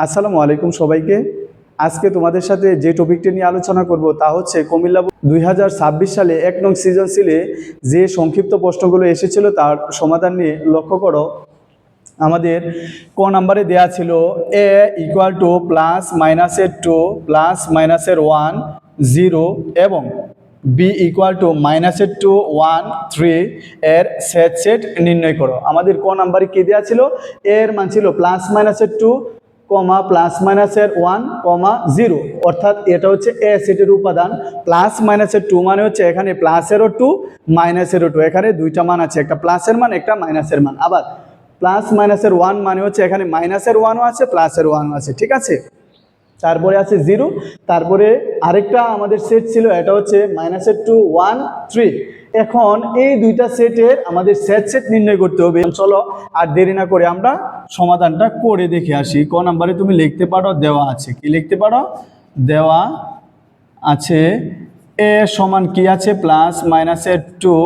আসসালামু আলাইকুম সবাইকে। আজকে তোমাদের সাথে যে টপিকটি নিয়ে আলোচনা করব তা হচ্ছে কুমিল্লা 2026 সালে 1 নং সৃজনশীলে যে সংক্ষিপ্ত প্রশ্নগুলো এসেছিল তার সমাধান নিয়ে লক্ষ্য করো। আমাদের ক নাম্বারে দেয়া ছিল a ইকুয়াল টু প্লাস মাইনাসের 2 প্লাস মাইনাসের 1 0 এবং b ইকুয়াল টু মাইনাসের 2 1 3 এর সেট নির্ণয় করো। আমাদের ক নাম্বারে কি দেওয়া ছিল? এর মান ছিল প্লাস মাইনাসের 2 কমা প্লাস মাইনাসের 1 কমা 0, অর্থাৎ এটা হচ্ছে এ সেটের উপাদান। প্লাস মাইনাসের 2 মানে হচ্ছে এখানে প্লাসেরও 2 মাইনাসেরও 2, এখানে দুইটা মান আছে, একটা প্লাসের মান একটা মাইনাসের মান। আবার প্লাস মাইনাসের 1 মানে হচ্ছে এখানে মাইনাসের 1ও আছে প্লাসের 1ও আছে, ঠিক আছে। তারপরে আছে 0, তারপরে আরেকটা আমাদের সেট ছিল, এটা হচ্ছে মাইনাসের 2 1 3। এখন এই দুইটা সেটের আমাদের সেট নির্ণয় করতে হবে। চলো আর দেরি না করে আমরা সমাধানটা করে দেখে আসি। ক নাম্বারে তুমি লিখতে পারো, দেওয়া আছে, কি লিখতে পারো? দেওয়া আছে এ সমান কি আছে? প্লাস মাইনাসের 2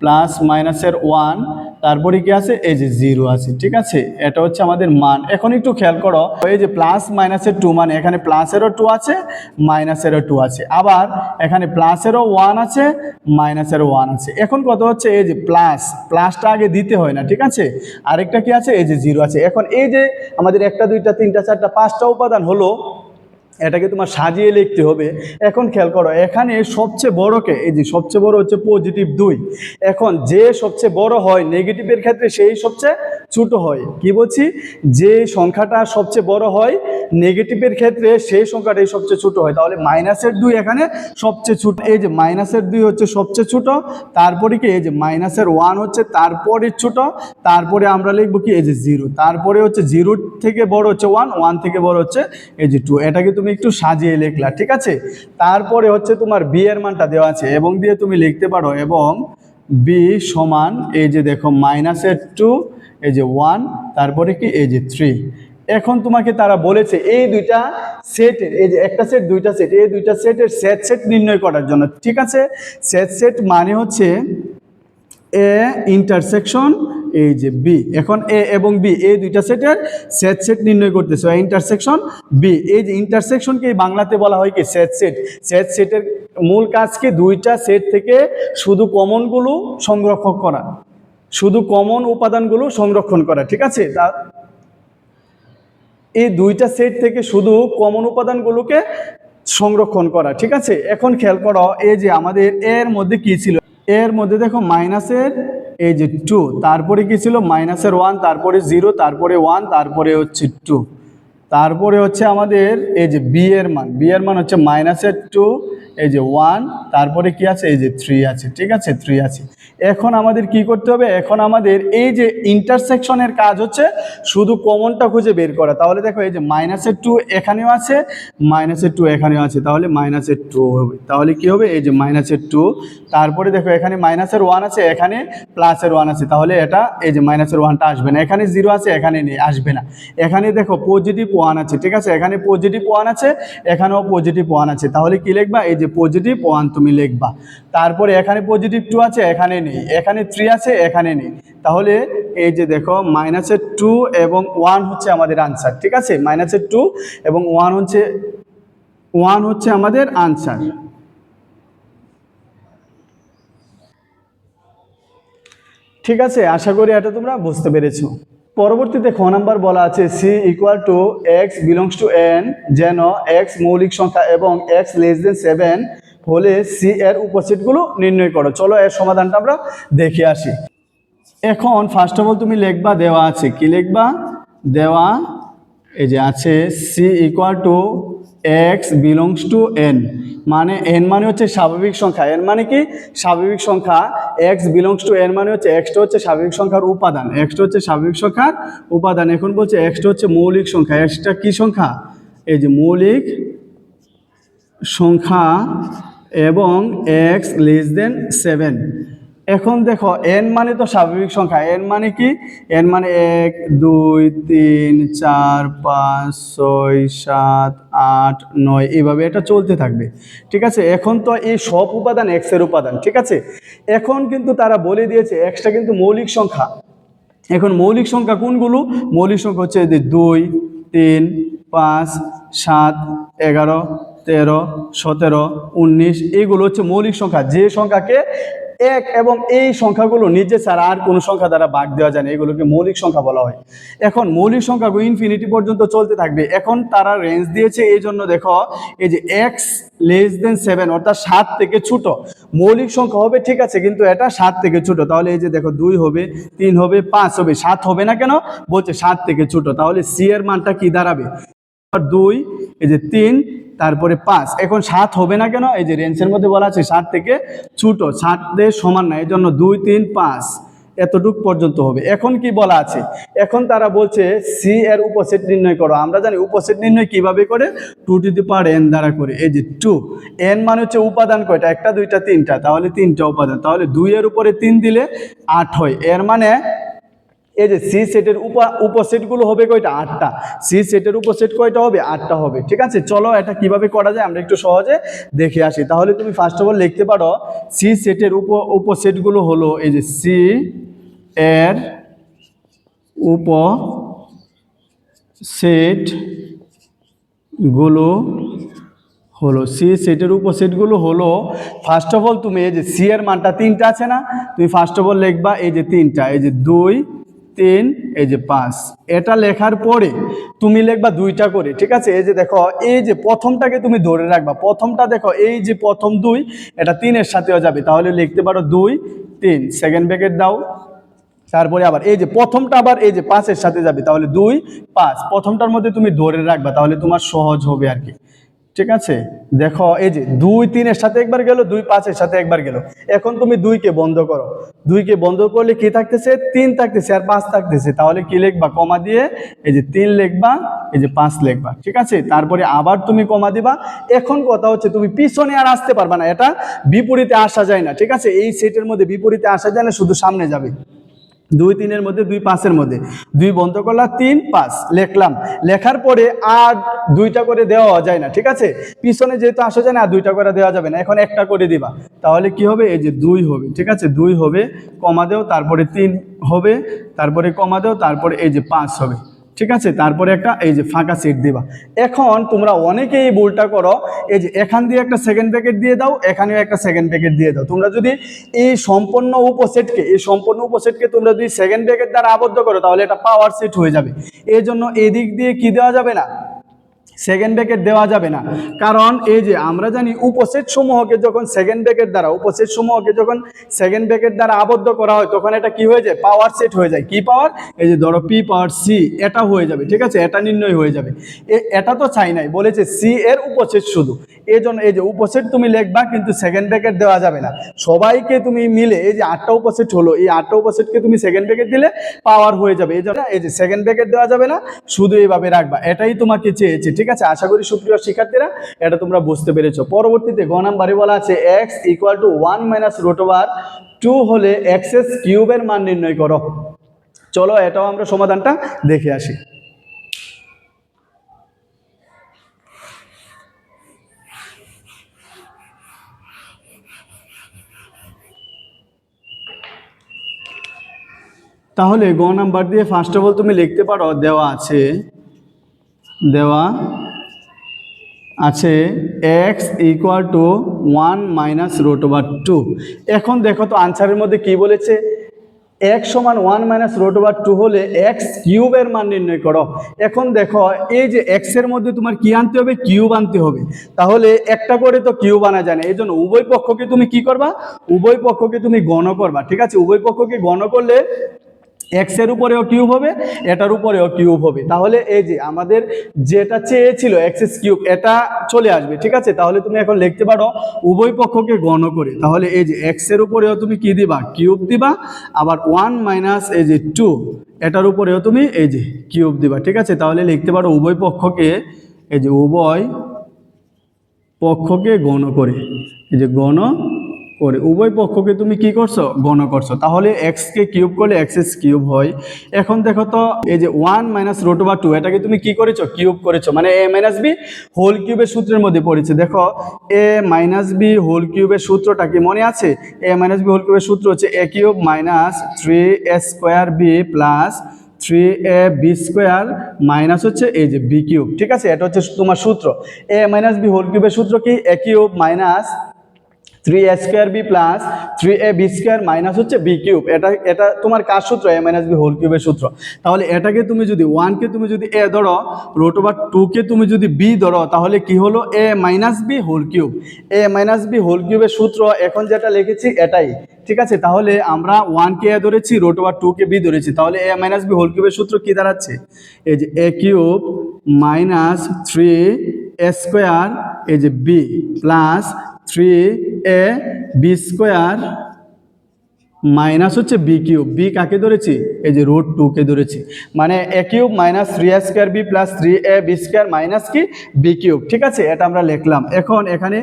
প্লাস মাইনাসের 1, তারপরে কি আছে? এই যে 0 আছে, ঠিক আছে। এটা হচ্ছে আমাদের মান। এখন একটু খেয়াল করো, এই যে প্লাস মাইনাসের 2 মানে এখানে প্লাসেরও 2 আছে মাইনাসেরও 2 আছে, আবার এখানে প্লাসেরও 1 আছে মাইনাসেরও 1 আছে। এখন কত হচ্ছে? এই যে প্লাসটা আগে দিতে হয় না, ঠিক আছে। আরেকটা কি আছে? এই যে 0 আছে। এখন এই যে আমাদের 1 2 3 4 5টা উপাদান হলো, এটাকে তোমার সাজিয়ে লিখতে হবে। এখন খেয়াল করো, এখানে সবচেয়ে বড়কে, এই যে সবচেয়ে বড় হচ্ছে পজিটিভ 2। এখন যে সবচেয়ে বড় হয় নেগেটিভের ক্ষেত্রে সেই সবচেয়ে ছোট হয়। কি বলছি? যে সংখ্যাটা সবচেয়ে বড় হয় নেগেটিভের ক্ষেত্রে সেই সংখ্যাটাই সবচেয়ে ছোট হয়। তাহলে মাইনাসের 2 এখানে সবচেয়ে ছোট। এই যে মাইনাসের 2 হচ্ছে সবচেয়ে ছোট, তারপরে কি এই যে মাইনাসের 1 হচ্ছে তারপরে ছোট, তারপরে আমরা লিখবো কি? এই যে 0, তারপরে হচ্ছে 0 থেকে বড় হচ্ছে 1, 1 থেকে বড় হচ্ছে এই যে 2। এটাকে তুমি একটু সাজিয়ে লিখলা, ঠিক আছে। তারপরে হচ্ছে তোমার বি এর মানটা দেওয়া আছে, এবং দিয়ে তুমি লিখতে পারো এবং বি সমান এই যে দেখো মাইনাসের 2 এই যে 1, তারপরে কি এই যে 3। এখন তোমাকে তারা বলেছে এই দুইটা সেটের, এই যে একটা সেট দুইটা সেট, এই দুইটা সেটের সেট নির্ণয় করার জন্য, ঠিক আছে। সেট মানে হচ্ছে এ ইন্টারসেকশন এই যে বি। এখন এ এবং বি এই দুইটা সেটের সেট নির্ণয় করতেছে, ইন্টারসেকশন বি। এই যে ইন্টারসেকশনকে বাংলাতে বলা হয় কি? সেটের মূল কাজ কি? দুইটা সেট থেকে শুধু কমনগুলো সংরক্ষণ করা, শুধু কমন উপাদানগুলো সংরক্ষণ করা, ঠিক আছে। এই দুইটা সেট থেকে শুধু কমন উপাদানগুলোকে সংরক্ষণ করা, ঠিক আছে। এখন খেয়াল করো, এই যে আমাদের এর মধ্যে কি ছিল? এর মধ্যে দেখো মাইনাসের এই যে 2, তারপরে কি ছিল? মাইনাসের 1, তারপরে 0, তারপরে 1, তারপরে হচ্ছে 2, তারপরে হচ্ছে আমাদের এই যে বি এর মান হচ্ছে মাইনাসের 2 এই যে 1, তারপরে কি আছে? এই যে 3 আছে, ঠিক আছে, 3 আছে। এখন আমাদের কি করতে হবে? এখন আমাদের এই যে ইন্টারসেকশনের কাজ হচ্ছে শুধু কমনটা খুঁজে বের করা। তাহলে দেখো এই যে মাইনাসের 2 এখানেও আছে, মাইনাসের 2 এখানেও আছে, তাহলে মাইনাসের 2 হবে। তাহলে কি হবে? এই যে মাইনাসের 2, তারপরে দেখো এখানে মাইনাসের 1 আছে, এখানে প্লাসের 1 আছে, তাহলে এটা এই যে মাইনাসের 1টা আসবে না। এখানে 0 আছে, এখানে নেই, আসবে না। এখানে দেখো পজিটিভ 1 আছে, ঠিক আছে, এখানে পজিটিভ 1 আছে, এখানেও পজিটিভ 1 আছে, তাহলে কি লিখবা? এই যে পজিটিভ 1 তুমি লিখবা। তারপরে এখানে পজিটিভ 2 আছে, এখানে নেই, এখানে 3 আছে, এখানে নেই, তাহলে এই যে দেখো মাইনাসের 2 এবং 1 হচ্ছে আমাদের আনসার, ঠিক আছে। মাইনাসের 2 এবং 1 হচ্ছে আমাদের আনসার। ঠিক আছে, আশা করি এটা তোমরা বুঝতে পেরেছো। পরবর্তীতে খ নাম্বার বলা আছে C equal to X belongs to N, যেন এক্স মৌলিক সংখ্যা এবং এক্স লেস দেন 7 হলে সি এর উপসেটগুলো নির্ণয় করো। চলো এর সমাধানটা আমরা দেখে আসি। এখন ফার্স্ট অফ অল তুমি লিখবা, দেওয়া আছে, কি লিখবা? দেওয়া এই যে আছে C equal to X belongs to N, মানে এন মানে হচ্ছে স্বাভাবিক সংখ্যা। এন মানে কি? স্বাভাবিক সংখ্যা। এক্স বিলংস টু এন মানে হচ্ছে এক্সটা হচ্ছে স্বাভাবিক সংখ্যার উপাদান, এক্সটা হচ্ছে স্বাভাবিক সংখ্যার উপাদান। এখন বলছে এক্সটা হচ্ছে মৌলিক সংখ্যা। এক্সটা কি সংখ্যা? এই যে মৌলিক সংখ্যা এবং এক্স লেস দেন 7। এখন দেখো এন মানে তো স্বাভাবিক সংখ্যা, এন মানে কি? এন মানে 1 2 3 4 5 6 7 8 9, এইভাবে এটা চলতে থাকবে, ঠিক আছে। এখন তো এই সব উপাদান এক্স এর উপাদান, ঠিক আছে। এখন কিন্তু তারা বলে দিয়েছে এক্সটা কিন্তু মৌলিক সংখ্যা। এখন মৌলিক সংখ্যা কোনগুলো? মৌলিক সংখ্যা হচ্ছে যে 2 3 5 7 11 13 17 19 এইগুলো হচ্ছে মৌলিক সংখ্যা, যে সংখ্যাকে এক এবং এই সংখ্যাগুলো নিজে ছাড়া আর কোনো সংখ্যা দ্বারা ভাগ দেওয়া যায় না, এগুলোকে মৌলিক সংখ্যা বলা হয়। এখন মৌলিক সংখ্যাগুলো ইনফিনিটি পর্যন্ত চলতে থাকবে। এখন তারা রেঞ্জ দিয়েছে, এই জন্য দেখো এই যে x<7 অর্থাৎ 7 থেকে ছোট মৌলিক সংখ্যা হবে, ঠিক আছে, কিন্তু এটা 7 থেকে ছোট। তাহলে এই যে দেখো 2 হবে, 3 হবে, 5 হবে, 7 হবে না কেন, বলছে 7 থেকে ছোট। তাহলে সি এর মানটা কি দাঁড়াবে, 2, এই যে 3, তারপরে 5। এখন 7 হবে না কেন, এই যে রেঞ্জের মধ্যে বলা আছে 7 থেকে ছোট, 7 এর সমান না, এই জন্য 2 3 5 এতটুক পর্যন্ত হবে। এখন কি বলা আছে, এখন তারা বলছে সি এর উপসেট নির্ণয় করো। আমরা জানি উপসেট নির্ণয় কিভাবে করে, 2n দ্বারা করে। এই যে 2 n মানে হচ্ছে উপাদান কয়টা, একটা দুইটা তিনটা, তাহলে তিনটা উপাদান, তাহলে 2 এর উপরে 3 দিলে 8 হয়। এর মানে এই যে সি সেটের উপসেটগুলো হবে কয়টা, 8টা। সি সেটের উপসেট কয়টা হবে, 8টা হবে। ঠিক আছে, চলো এটা কিভাবে করা যায় আমরা একটু সহজে দেখে আসি। তাহলে তুমি ফার্স্ট অফ অল লিখতে পারো সি সেটের উপসেটগুলো হলো, এই যে সি এর উপসেটগুলো হলো, সি সেটের উপসেটগুলো হলো, ফার্স্ট অফ অল তুমি এই যে সি এর মানটা 3টা আছে না, তুমি ফার্স্ট অফ অল লিখবা এই যে 3টা, এই যে 2 3 এই যে 5। এটা লেখার পরে তুমি লিখবা 2টা করে। ঠিক আছে, এই যে দেখো এই যে প্রথমটাকে তুমি ধরে রাখবা, প্রথমটা দেখো এই যে প্রথম 2 এটা 3 এর সাথেও যাবে, তাহলে লিখতে পারো 2 3 সেকেন্ড ব্র্যাকেট দাও। তারপরে আবার এই যে প্রথমটা আবার এই যে 5 এর সাথে যাবে, তাহলে 2 5 প্রথমটার মধ্যে তুমি ধরে রাখবা, তাহলে তোমার সহজ হবে আর কি। ঠিক আছে, দেখো এই যে 2 3 এর সাথে একবার গেল, 2 5 এর সাথে একবার গেল। এখন তুমি 2 কে বন্ধ করো, 2 কে বন্ধ করলে কি থাকতেছে, 3 থাকতেছে আর 5 থাকতেছে। তাহলে কি লিখবা, কমা দিয়ে এই যে 3 লিখবা, এই যে 5 লিখবা। ঠিক আছে, তারপরে আবার তুমি কমা দিবা। এখন কথা হচ্ছে তুমি পিছনে আর আসতে পারবা না, এটা বিপরীতে আসা যায় না। ঠিক আছে, এই সেটের মধ্যে বিপরীতে আসা যায় না, শুধু সামনে যাবে। 2 3 এর মধ্যে 2 5 এর মধ্যে 2 বন্ধ করলাম, 3 5 লিখলাম। লেখার পরে আর 2টা করে দেওয়া যায় না। ঠিক আছে, পিছনে যেহেতু আসা যায় না, আর 2টা করে দেওয়া যাবে না, এখন একটা করে দিবা। তাহলে কি হবে, এই যে 2 হবে। ঠিক আছে, 2 হবে, কমা দেও, তারপরে 3 হবে, তারপরে কমা দেও, তারপরে এই যে 5 হবে। ঠিক আছে, তারপরে একটা এই যে ফাঁকা সেট দিবা। এখন তোমরা অনেকেই এই ভুলটা করো, এই যে এখান দিয়ে একটা সেকেন্ড ব্র্যাকেট দিয়ে দাও, এখানেও একটা সেকেন্ড ব্র্যাকেট দিয়ে দাও। তোমরা যদি এই সম্পূর্ণ উপসেটকে তোমরা যদি সেকেন্ড ব্র্যাকেট দ্বারা আবদ্ধ করো, তাহলে এটা পাওয়ার সেট হয়ে যাবে। এই জন্য এদিক দিয়ে কি দেওয়া যাবে না, সেকেন্ড ব্র্যাকেট দেওয়া যাবে না। কারণ এই যে আমরা জানি উপসেট সমূহকে যখন সেকেন্ড ব্র্যাকেট দ্বারা আবদ্ধ করা হয়, তখন এটা কি হয়ে যায়, পাওয়ার সেট হয়ে যায়। কি পাওয়ার, এই যে ধরো পি পাওয়ার সি, এটা হয়ে যাবে। ঠিক আছে, এটা নির্ণয় হয়ে যাবে। এটা তো চাই নাই, বলেছে সি এর উপসেট শুধু, এই জন্য এই যে উপসেট তুমি লিখবা, কিন্তু সেকেন্ড ব্র্যাকেট দেওয়া যাবে না। সবাইকে তুমি মিলে এই যে 8টা উপসেট হলো, এই 8টা উপসেটকে তুমি সেকেন্ড ব্র্যাকেট দিলে পাওয়ার হয়ে যাবে। এই জন্য এই যে সেকেন্ড ব্র্যাকেট দেওয়া যাবে না, শুধু এইভাবে রাখবা। এটাই তোমাকে চেয়েছে। ঠিক আছে, আশা করি সুপ্রিয় শিক্ষার্থীরা এটা তোমরা বুঝতে পেরেছো। পরবর্তীতে গ নাম্বারে বলা আছে x = 1 - √2 হলে x³ এর মান নির্ণয় করো। চলো এটাও আমরা সমাধানটা দেখে আসি। তাহলে গ নাম্বার দিয়ে ফার্স্ট অফ অল তুমি লিখতে পারো, দেওয়া আছে x = 1 - √2। এখন দেখো তো আনসারের মধ্যে কি বলেছে, x = 1 - √2 হলে x³ এর মান নির্ণয় করো। এখন দেখো এই যে x এর মধ্যে তোমার কি আনতে হবে, কিউব আনতে হবে। তাহলে একটা করে তো কিউব আনা যায় না, এই জন্য উভয় পক্ষকে তুমি কি করবা, উভয় পক্ষকে তুমি গণ করবা। ঠিক আছে, উভয় পক্ষকে গণ করলে x এর উপরেও কিউব হবে, এটার উপরেও কিউব হবে। তাহলে এই যে আমাদের যেটা চেয়েছিল x³ এটা চলে আসবে। ঠিক আছে, তাহলে তুমি এখন লিখতে পারো উভয় পক্ষকে গণ করে। তাহলে এই যে x এর উপরেও তুমি কি দিবা, কিউব দিবা, আবার 1 - এই যে 2 এটার উপরেও তুমি এই যে কিউব দিবা। ঠিক আছে, তাহলে লিখতে পারো উভয় পক্ষকে, এই যে উভয় পক্ষকে গণ করে, এই যে গণ করে, উভয় পক্ষকে তুমি কি করছো, গণ করছো। তাহলে x কে কিউব করলে x³ হয়। এখন দেখো তো এই যে 1 - √2 এটাকে তুমি কি করেছো, কিউব করেছো, মানে a - b হোল কিউবের সূত্রের মধ্যে পড়েছে। দেখো a - b হোল কিউবের সূত্রটা কি মনে আছে, a - b হোল কিউবের সূত্র হচ্ছে a³ - 3a² b + 3ab square minus হচ্ছে এই যে বি কিউব। ঠিক আছে, এটা হচ্ছে তোমার সূত্র। a মাইনাস বি হোল কিউবের সূত্র কি? a cube minus 3a square B plus 3ab square minus হচ্ছে বি কিউব। এটা তোমার কার সূত্র? a মাইনাস বি হোল কিউবের সূত্র। তাহলে এটাকে তুমি যদি 1কে তুমি যদি a ধরো, রুট ওভার 2কে তুমি যদি b ধরো, তাহলে কি হলো? a minus B whole cube. a minus B whole কিউবের সূত্র এখন যেটা লিখেছি এটাই। ঠিক আছে, তাহলে আমরা 1কে a ধরেছি, রুট ওভার 2কে b ধরেছি, তাহলে a মাইনাস বি হোল কিউবের সূত্র কি দাঁড়াচ্ছে? এই যে a cube minus 3a square এই যে b plus 3ab square minus হচ্ছে বি কিউব। বি কাকে ধরেছি? এই যে রুট 2কে ধরেছি। মানে a cube minus 3a square B plus 3ab square minus কি? B cube. ঠিক আছে, এটা আমরা লিখলাম। এখন এখানে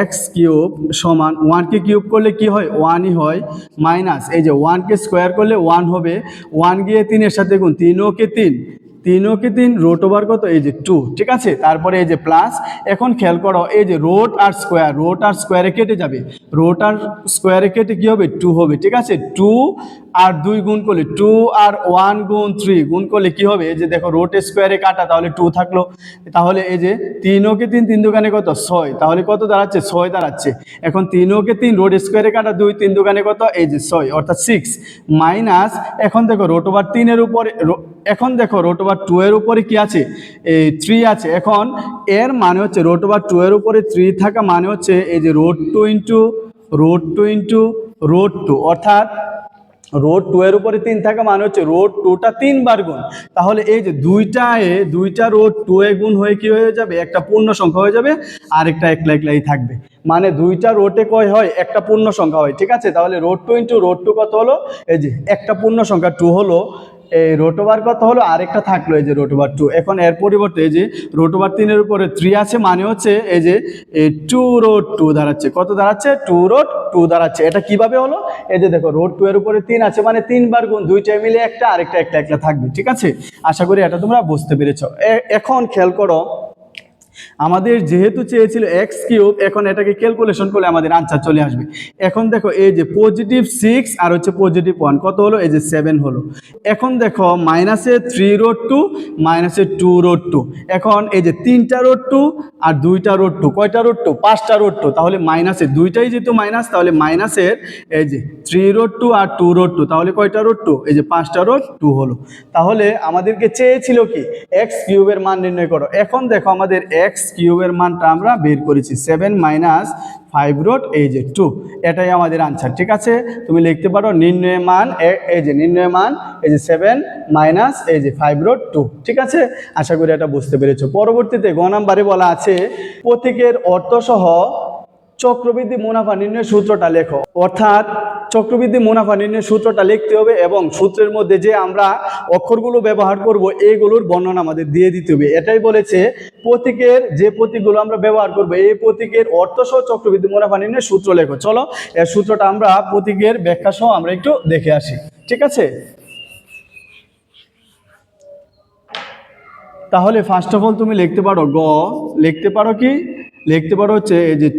এক্স কিউব সমান 1কে কিউব করলে কি হয়? 1ই হয়, মাইনাস এই যে 1কে স্কোয়ার করলে 1 হবে, 1 গিয়ে 3-এর সাথে গুণ, 3কে 3 রুট ওভার কত? এই যে 2। ঠিক আছে, তারপরে এই যে প্লাস। এখন খেয়াল করো, এই যে রুট আর স্কোয়ারে কেটে যাবে, রুট আর স্কোয়ারে কেটে কি হবে? 2 হবে। ঠিক আছে, 2 আর 2 গুণ করলে 2 আর 1 গুণ 3 গুণ করলে কি হবে? এই যে দেখো, রুট স্কোয়ারে কাটা, তাহলে 2 থাকলো। তাহলে এই যে 3কে 3 দোকানে কত? 6, তাহলে কত দাঁড়াচ্ছে? 6 দাঁড়াচ্ছে। এখন 3কে 3 রুট স্কোয়ারে কাটা 2, 3 দোকানে কত? এই যে 6, অর্থাৎ 6 মাইনাস। এখন দেখো রুট ওভার 3-এর উপরে, এখন দেখো রুট ওভার 2 এর উপরে কি আছে? এই 3 আছে। এখন এর মানে হচ্ছে রুট ওভার 2 এর উপরে 3 থাকা মানে হচ্ছে এই যে root 2 into root 2 into root 2, অর্থাৎ রুট 2 এর উপরে 3 থাকা মানে হচ্ছে রুট 2টা 3 বার গুণ। তাহলে এই যে দুইটা রুট 2 এ গুণ হয়ে কি হয়ে যাবে? একটা পূর্ণ সংখ্যা হয়ে যাবে, আর একটা একলাই থাকবে। মানে দুইটা রোটে কয় হয়? একটা পূর্ণ সংখ্যা হয়। ঠিক আছে, তাহলে রুট 2 ইন্টু রুট 2 কত হলো? এই যে একটা পূর্ণ সংখ্যা 2 হলো, এই রুট ওভার কত হলো? আরেকটা থাকলো এই যে রুট ওভার 2। এখন এর পরিবর্তে এই যে রুট ওভার 3-এর উপরে 3 আছে, মানে হচ্ছে এই যে 2 রুট 2 দাঁড়াচ্ছে। কত দাঁড়াচ্ছে? 2 রুট 2 দাঁড়াচ্ছে। এটা কিভাবে হলো? এই যে দেখো, রুট 2 এর উপরে 3 আছে, মানে 3 বার গুণ, দুইটা মিলে একটা, আরেকটা একলা থাকবে। ঠিক আছে, আশা করি এটা তোমরা বুঝতে পেরেছো। এখন খেয়াল করো, আমাদের যেহেতু চেয়েছিল এক্স কিউব, এখন এটাকে ক্যালকুলেশন করলে আমাদের আনসার চলে আসবে। এখন দেখো, এই যে পজিটিভ 6 আর হচ্ছে পজিটিভ 1 কত হলো? এই যে 7 হলো। এখন দেখো, মাইনাসে 3 রুট 2 মাইনাসে 2 রুট 2। এখন এই যে 3টা রুট 2 আর 2টা রুট 2, কয়টা রুট 2? 5টা রুট 2। তাহলে মাইনাসে দুইটাই যেহেতু মাইনাস, তাহলে মাইনাসের এই যে 3 রুট 2 আর 2 রুট 2, তাহলে কয়টা রুট 2? এই যে 5টা রুট 2 হলো। তাহলে আমাদেরকে চেয়েছিল কি? এক্স কিউবের মান নির্ণয় করো। এখন দেখো, আমাদের এক্স কিউবের মানটা আমরা বের করেছি 7 মাইনাস 5 রুট এই যে 2, এটাই আমাদের আনসার। ঠিক আছে, তুমি লিখতে পারো নির্ণয় মান, এই যে নির্ণয় মান এই যে 7 মাইনাস এই যে 5 রুট 2। ঠিক আছে, আশা করি এটা বুঝতে পেরেছো। পরবর্তীতে গ নাম্বারে বলা আছে প্রতীকের অর্থসহ চক্রবৃদ্ধি মুনাফা নির্ণয়ের সূত্রটা লেখো। অর্থাৎ চক্রবৃদ্ধি মুনাফা নির্ণয়ের সূত্রটা লিখতে হবে, এবং সূত্রের মধ্যে যে আমরা অক্ষরগুলো ব্যবহার করব এইগুলোর বর্ণনা আমাদের দিয়ে দিতে হবে। এটাই বলেছে, প্রতীকের যে প্রতীকগুলো আমরা ব্যবহার করব, এই প্রতীকের অর্থসহ চক্রবৃদ্ধি মুনাফা নির্ণয়ের সূত্র লেখো। চলো, এর সূত্রটা আমরা প্রতীকের ব্যাখ্যা সহ আমরা একটু দেখে আসি। ঠিক আছে, তাহলে ফার্স্ট অফ অল তুমি লিখতে পারো গ, লিখতে পারো কি? লিখতে পারো হচ্ছে এই যে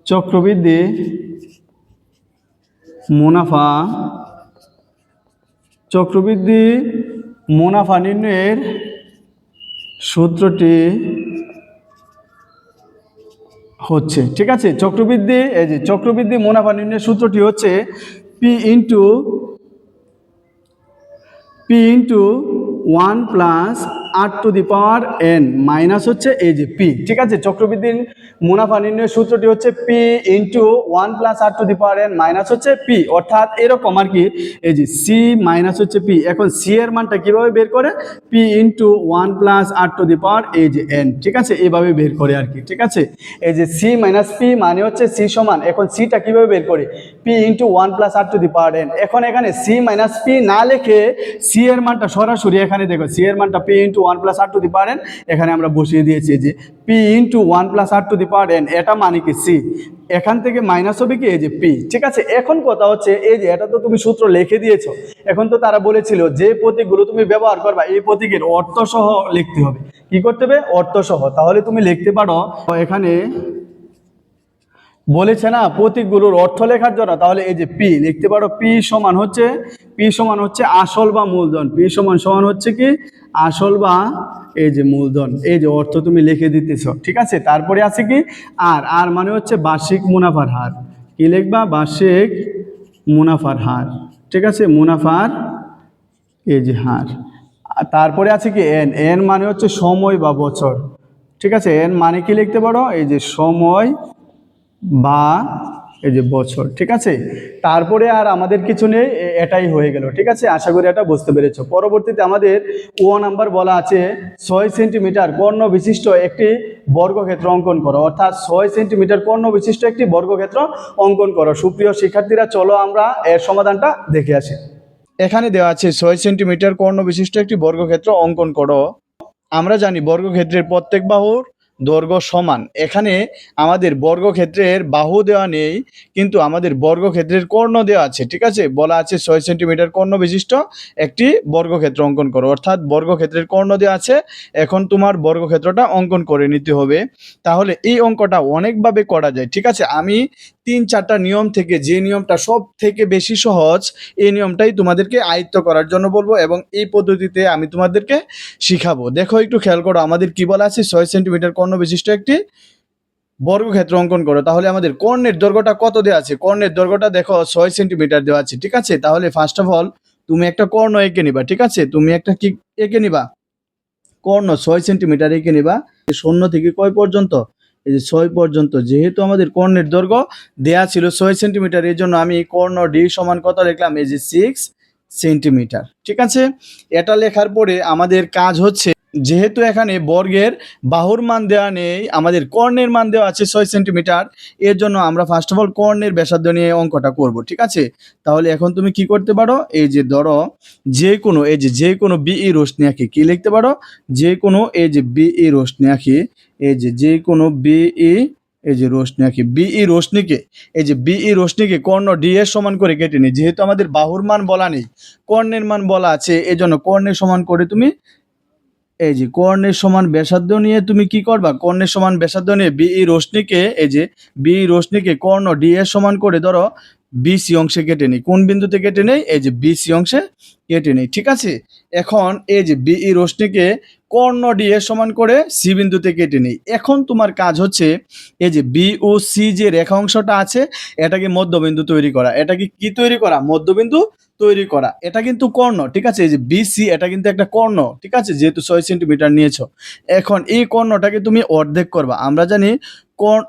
চক্রবৃদ্ধি মুনাফা নির্ণয়ের সূত্রটি হচ্ছে, ঠিক আছে, চক্রবৃদ্ধি মুনাফা নির্ণয়ের সূত্রটি হচ্ছে P into 1 plus r to the power n minus হচ্ছে এই যে p। ঠিক আছে, চক্রবৃদ্ধি মুনাফা নির্ণয়ের সূত্রটি হচ্ছে p into 1 plus r to the power n minus হচ্ছে p, অর্থাৎ এরকম আর কি, এই যে c মাইনাস হচ্ছে p। এখন c এর মানটা কিভাবে বের করে? p into 1 plus r to the power এই যে n। ঠিক আছে, এইভাবে বের করে আর কি। ঠিক আছে, এই যে c মাইনাস p মানে হচ্ছে c সমান, এখন c টা কিভাবে বের করে? p into 1 plus r to the power n। এখন এখানে c মাইনাস p না লিখে c এর মানটা সরাসরি এখানে দেখো, c এর মানটা p into 1 plus r to the power n এখানে আমরা বসিয়ে দিয়েছি যে p into 1 plus r to the power n, এটা মানে কি c, এখান থেকে মাইনাস হবে কি এই যে p। ঠিক আছে, এখন কথা হচ্ছে এই যে এটা তো তুমি সূত্র লিখে দিয়েছো, এখন তো তারা বলেছিল যে প্রতীকগুলো তুমি ব্যবহার করবা এই প্রতীকের অর্থ সহ লিখতে হবে। কি করতে হবে? অর্থ সহ। তাহলে তুমি লিখতে পারো এখানে বলেছে না প্রতীকগুলোর অর্থ লেখার জন্য, তাহলে এই যে পি লিখতে পারো, পি সমান হচ্ছে আসল বা মূলধন, পি সমান সমান হচ্ছে কি আসল বা এই যে মূলধন, এই যে অর্থ তুমি লিখে দিতেছো, ঠিক আছে। তারপরে আছে কি আর মানে হচ্ছে বার্ষিক মুনাফার হার, কি লিখবা বার্ষিক মুনাফার হার, ঠিক আছে, মুনাফার এই যে হার। আর তারপরে আছে কি এন মানে হচ্ছে সময় বা বছর, ঠিক আছে, এন মানে কি লিখতে পারো এই যে সময় বা এই যে বছর, ঠিক আছে। তারপরে আর আমাদের কিছু নেই, এটাই হয়ে গেল, ঠিক আছে। আশা করি এটা বুঝতে পেরেছো। পরবর্তীতে আমাদের নাম্বার বলা আছে 6 সেন্টিমিটার কর্ণ বিশিষ্ট একটি বর্গক্ষেত্র অঙ্কন করো, অর্থাৎ 6 সেন্টিমিটার কর্ণ বিশিষ্ট একটি বর্গক্ষেত্র অঙ্কন করো। সুপ্রিয় শিক্ষার্থীরা, চলো আমরা এর সমাধানটা দেখে আসি। এখানে দেওয়া আছে 6 সেন্টিমিটার কর্ণ বিশিষ্ট একটি বর্গক্ষেত্র অঙ্কন করো। আমরা জানি বর্গক্ষেত্রের প্রত্যেক বাহুর দৈর্ঘ্য সমান। এখানে আমাদের বর্গক্ষেত্রের বাহু দেওয়া নেই, কিন্তু আমাদের বর্গক্ষেত্রের কর্ণ দেওয়া আছে, ঠিক আছে। বলা আছে 6 সেন্টিমিটার কর্ণ বিশিষ্ট একটি বর্গক্ষেত্র অঙ্কন করো, অর্থাৎ বর্গক্ষেত্রের কর্ণ দেওয়া আছে। এখন তোমার বর্গক্ষেত্রটা অঙ্কন করে নিতে হবে। তাহলে এই অঙ্কটা অনেকভাবে করা যায়, ঠিক আছে। আমি 3-4টা নিয়ম থেকে যে নিয়মটা সব থেকে বেশি সহজ, এই নিয়মটাই তোমাদেরকে আয়ত্ত করার জন্য বলবো, এবং এই পদ্ধতিতে আমি তোমাদেরকে শিখাবো। দেখো একটু খেয়াল করো, আমাদের কি বলা আছে 6 সেন্টিমিটার কর্ণ বিশিষ্ট একটি বর্গক্ষেত্র অঙ্কন করো। তাহলে আমাদের কর্ণের দৈর্ঘ্যটা কত দেওয়া আছে? কর্ণের দৈর্ঘ্যটা দেখো 6 সেন্টিমিটার দেওয়া আছে, ঠিক আছে। তাহলে ফার্স্ট অফ অল তুমি একটা কর্ণ এঁকে নিবা, ঠিক আছে। তুমি একটা কি এঁকে নিবা? কর্ণ 6 সেন্টিমিটার এঁকে নিবা। 0 থেকে কয় পর্যন্ত? এই যে 6 পর্যন্ত। যেহেতু আমাদের কর্ণের দৈর্ঘ্য দেয়া ছিল 6 সেন্টিমিটার, এই জন্য আমি কর্ণ ডি সমান কত লিখলাম? এই যে 6 সেন্টিমিটার, ঠিক আছে। এটা লেখার পরে আমাদের কাজ হচ্ছে, যেহেতু এখানে বর্গের বাহুর মান দেওয়া নেই, আমাদের কর্ণের মান দেওয়া আছে 6 সেন্টিমিটার, এর জন্য আমরা ফার্স্ট অফ অল কর্ণের ব্যাসার্ধ নিয়ে অঙ্কটা করব, ঠিক আছে। তাহলে এখন তুমি কি করতে পারো? এই যে ধরো যে কোনো বিই রশ্মি আঁকি, কি লিখতে পারো? যে কোনো এই যে বিই রশ্মি আঁকি, এই যে কোনো বিই এই যে রশ্মি আঁকি, বিই রশ্মিকে এই যে বিই রশ্মিকে কর্ণ ডি এর সমান করে কেটে নিই। যেহেতু আমাদের বাহুর মান বলা নেই, কর্ণের মান বলা আছে, এই জন্য কর্ণের সমান করে তুমি এই যে কর্ণের সমান ব্যাসার্ধ নিয়ে তুমি কি করবা? কর্ণের সমান ব্যাসার্ধ নিয়ে বিই রশ্মিকে এই যে বিই রশ্মিকে কর্ণ ডি এর সমান করে ধরো বিসি অংশে কেটে নেই। কোন বিন্দুতে কেটে নেই? এই যে বিসি অংশে কেটে নেই, ঠিক আছে। এখন এই যে বিই রশ্মিকে কর্ণ ডি এর সমান করে সি বিন্দুতে কেটে নেই। এখন তোমার কাজ হচ্ছে এই যে বি ও সি যে রেখা অংশটা আছে, এটাকে মধ্যবিন্দু তৈরি করা। এটাকে কি তৈরি করা? মধ্যবিন্দু তৈরি করা। এটা কিন্তু কর্ণ, ঠিক আছে। এই যে বিসি এটা কিন্তু একটা কর্ণ, ঠিক আছে, যেহেতু 6 সেন্টিমিটার নিয়েছো। এখন এই কর্ণটাকে তুমি অর্ধেক করবা। আমরা জানি কোণ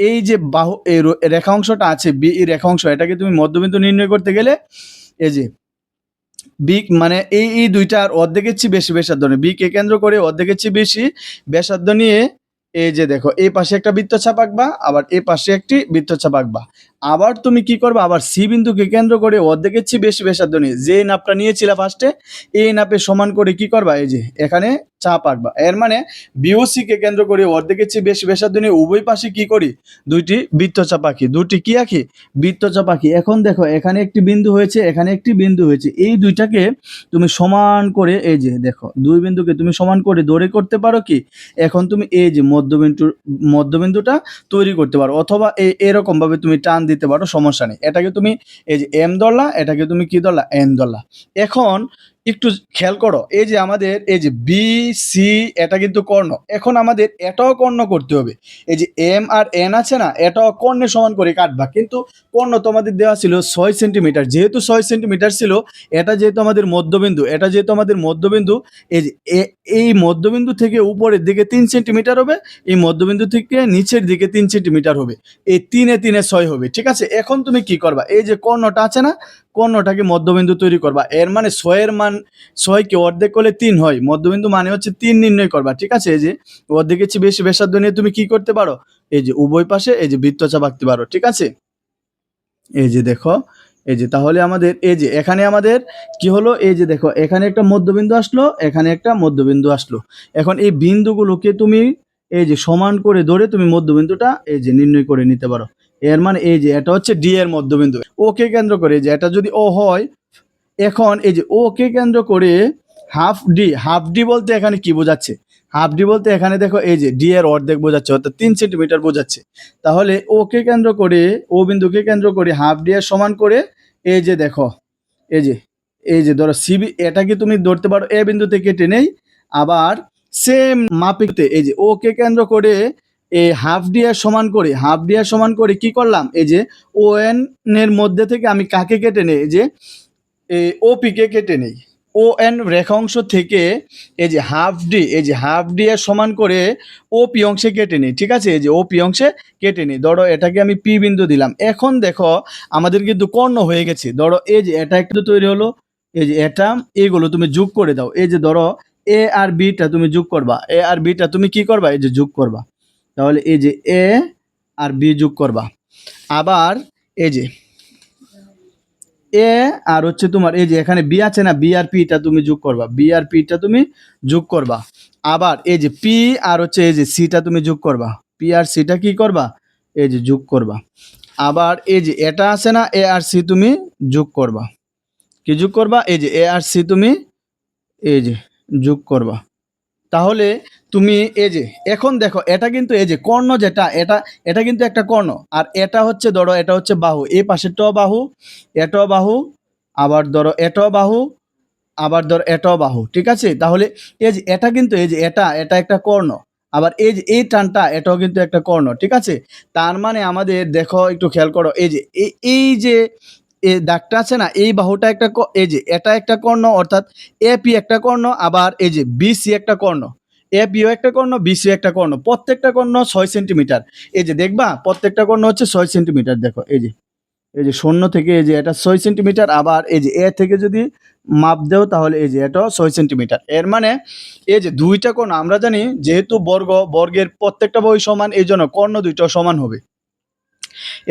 এই যে বাহু এই রেখা অংশটা আছে বি এই রেখা অংশ, এটাকে তুমি মধ্যবিন্দু নির্ণয় করতে গেলে এই যে বি মানে এই দুইটার অর্ধেকের চেয়ে বেশি ব্যাসার্ধ নিয়ে, বি কে কেন্দ্র করে অর্ধেকের চেয়ে বেশি ব্যাসার্ধ নিয়ে এই যে দেখো এই পাশে একটা বৃত্তচাপ আঁকবা, আবার এই পাশে একটি বৃত্তচাপ আঁকবা। আবার তুমি কি করবা? আবার সি বিন্দুকে কেন্দ্র করে অর্ধেকের চেয়ে বেশি ব্যাসার্ধ নিয়ে যে নাপটা নিয়েছিলা ফার্স্টে, এই নাপে সমান করে কি করবা? এই যে এখানে চাপ আঁকবা। এর মানে বিওসি কে কেন্দ্র করে অর্ধেকের চেয়ে বেশি ব্যাসার্ধ নিয়ে উভয় পাশে কি করি? দুইটি বৃত্তচাপ আঁকি। দুটি কি আঁকি? বৃত্তচাপ আঁকি। এখন দেখো এখানে একটি বিন্দু হয়েছে, এখানে একটি বিন্দু হয়েছে, এই দুইটাকে তুমি সমান করে এই যে দেখো দুই বিন্দুকে তুমি সমান করে দড়ি করতে পারো কি? এখন তুমি এই যে মধ্যবিন্দুটা তৈরি করতে পারো, অথবা এরকম ভাবে তুমি টান দিতে পারো, সমস্যা নেই। এটাকে তুমি এই যে এম ধরলা, এটাকে তুমি কি ধরলা? এন ধরলা। এখন একটু খেয়াল করো, এই যে আমাদের এই যে বি সি এটা কিন্তু কর্ণ। এখন আমাদের এটাও কর্ণ করতে হবে। এই যে এম আর এন আছে না, এটাও কর্ণের সমান করে কাটবা। কিন্তু কর্ণ তো আমাদের দেওয়া ছিল 6 সেন্টিমিটার, যেহেতু 6 সেন্টিমিটার ছিল, এটা যেহেতু আমাদের মধ্যবিন্দু, এই যে এই মধ্যবিন্দু থেকে উপরের দিকে 3 সেন্টিমিটার হবে, এই মধ্যবিন্দু থেকে নিচের দিকে 3 সেন্টিমিটার হবে, এই 3 হবে, ঠিক আছে। এখন তুমি কি করবা? এই যে কর্ণটা আছে না, কর্ণটাকে মধ্যবিন্দু তৈরি করবা। এর মানে 6 কে অর্ধেক করলে 3 হয়, মধ্যবিন্দু মানে হচ্ছে 3 নির্ণয় করবা, ঠিক আছে। এই যে অর্ধেকের চেয়ে বেশি ব্যাসার্ধ নিয়ে তুমি কি করতে পারো? এই যে উভয় পাশে এই যে বৃত্তচাপ আঁকতে পারো, ঠিক আছে। এই যে দেখো এই যে তাহলে আমাদের এই যে এখানে আমাদের কি হলো? এই যে দেখো এখানে একটা মধ্যবিন্দু আসলো, এখানে একটা মধ্যবিন্দু আসলো। এখন এই বিন্দুগুলোকে তুমি এই যে সমান করে ধরে তুমি মধ্যবিন্দুটা এই যে নির্ণয় করে নিতে পারো। এর মানে এই যে এটা হচ্ছে ডি এর মধ্যবিন্দু, ওকে কেন্দ্র করে, যে এটা যদি ও হয়, এখন এই যে ও কে কেন্দ্র করে হাফ ডি বলতে এখানে কি বোঝাচ্ছে? হাফ ডি বলতে এখানে দেখো এই যে ডি এর অর্ধেক বোঝাচ্ছে, অর্থাৎ 3 সেন্টিমিটার বোঝাচ্ছে। তাহলে ওকে কেন্দ্র করে, ও বিন্দুকে কেন্দ্র করে হাফ ডি এর সমান করে এই যে দেখো এই যে ধরো সিবি, এটাকে তুমি ধরতে পারো এ বিন্দু থেকে টেনেই, আবার সেম মাপিতে এই যে ওকে কেন্দ্র করে এই হাফ ডি এর সমান করে কি করলাম, এই যে ও এন এর মধ্যে থেকে আমি কাকে কেটে নেই, এই যে ওপি কে কেটে নেই, ও এন রেখা অংশ থেকে এই যে হাফ ডি এর সমান করে ওপি অংশে কেটে নিই, ঠিক আছে? এই যে ওপি অংশে কেটে নিই, ধরো এটাকে আমি পি বিন্দু দিলাম। এখন দেখো আমাদের কিন্তু কর্ণ হয়ে গেছে, ধরো এই যে এটা একটু তৈরি হলো, এই যে এটা এইগুলো তুমি যোগ করে দাও, এই যে ধরো এ আর বিটা তুমি যোগ করবা, এ আর বিটা তুমি কি করবা, এই যে যোগ করবা, তাহলে এই যে এ আর বি যোগ করবা, আবার এই যে এ আর হচ্ছে তোমার এই যে এখানে বি আছে না, বি আর পিটা তুমি যোগ করবা, আবার এই যে পি আর হচ্ছে এই যে সিটা তুমি যোগ করবা, পি আর সিটা কি করবা, এই যে যোগ করবা, আবার এই যে এটা আছে না, এ আর সি তুমি যোগ করবা, কি যোগ করবা, এই যে এ আর সি তুমি এই যে যোগ করবা। তাহলে তুমি এই যে এখন দেখো এটা কিন্তু এই যে কর্ণ যেটা, এটা কিন্তু একটা কর্ণ, আর এটা হচ্ছে ধরো এটা হচ্ছে বাহু, এই পাশেরটাও বাহু, এটাও বাহু, আবার ধরো এটাও বাহু, আবার ধরো এটাও বাহু, ঠিক আছে? তাহলে এই যে এটা কিন্তু এই যে এটা একটা কর্ণ, আবার এই যে এই টানটা এটাও কিন্তু একটা কর্ণ, ঠিক আছে? তার মানে আমাদের দেখো একটু খেয়াল করো, এই যে এই যে এই দাগটা আছে না, এই বাহুটা একটা এই যে এটা একটা কর্ণ, অর্থাৎ এপি একটা কর্ণ, আবার এই যে বিসি একটা কর্ণ, এপিও একটা কর্ণ, বিসিও একটা কর্ণ, প্রত্যেকটা কর্ণ 6 সেন্টিমিটার। এই যে দেখবা প্রত্যেকটা কর্ণ হচ্ছে 6 সেন্টিমিটার, দেখো এই যে শূন্য থেকে এই যে এটা 6 সেন্টিমিটার, আবার এই যে এ থেকে যদি মাপ দেও তাহলে এই যে এটাও 6 সেন্টিমিটার। এর মানে এই যে দুইটা কোণ আমরা জানি, যেহেতু বর্গের প্রত্যেকটা বাহু সমান, এই জন্য কর্ণ দুইটাও সমান হবে।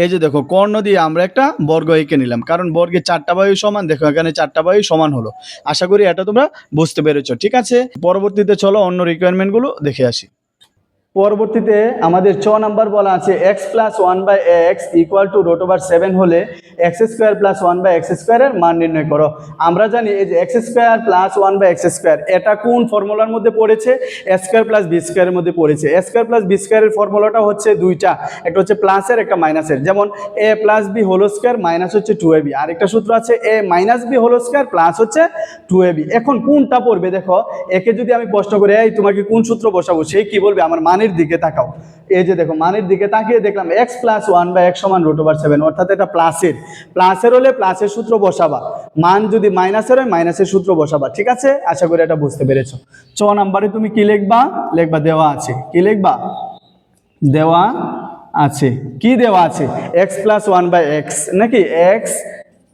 এই যে দেখো কর্ণ দিয়ে আমরা একটা বর্গ এঁকে নিলাম, কারণ বর্গের 4টা বাহু সমান, দেখো এখানে 4টা বাহু সমান হলো। আশা করি এটা তোমরা বুঝতে পেরেছো, ঠিক আছে? পরবর্তীতে চলো অন্য রিকোয়ারমেন্টগুলো দেখে আসি। পরবর্তীতে আমাদের 6 নাম্বার বলা আছে x plus 1/x equal to √7 হলে এক্স স্কোয়ার প্লাস 1/x স্কোয়ারের মান নির্ণয় করো। আমরা জানি এই যে x square plus 1/x square, এটা কোন ফর্মুলার মধ্যে পড়েছে? এ স্কোয়ার প্লাস বি স্কোয়ারের মধ্যে পড়েছে। এ স্কোয়ার প্লাস বি স্কোয়ারের ফর্মুলাটা হচ্ছে দুইটা, একটা হচ্ছে প্লাসের, একটা মাইনাসের। যেমন A plus B whole square minus হচ্ছে 2ab, আরেকটা সূত্র আছে A minus B whole square plus হচ্ছে 2ab। এখন কোনটা পড়বে? দেখো একে যদি আমি প্রশ্ন করি এই তোমাকে কোন সূত্র বসাবো, সে কি বলবে? আমার মানের দিকে তাকাও, এই যে দেখো মানের দিকে তাকিয়ে দেখলাম এক্স প্লাস 1/x সমান √7, অর্থাৎ এটা প্লাসের হলে প্লাসের সূত্র বসাবা, মান যদি মাইনাসের হয় মাইনাসের সূত্র বসাবা, ঠিক আছে? আশা করি এটা বুঝতে পেরেছো। 6 নম্বরে তুমি কি লিখবা? দেওয়া আছে, কি লিখবা? দেওয়া আছে, কি দেওয়া আছে? এক্স প্লাস 1/x নাকি, এক্স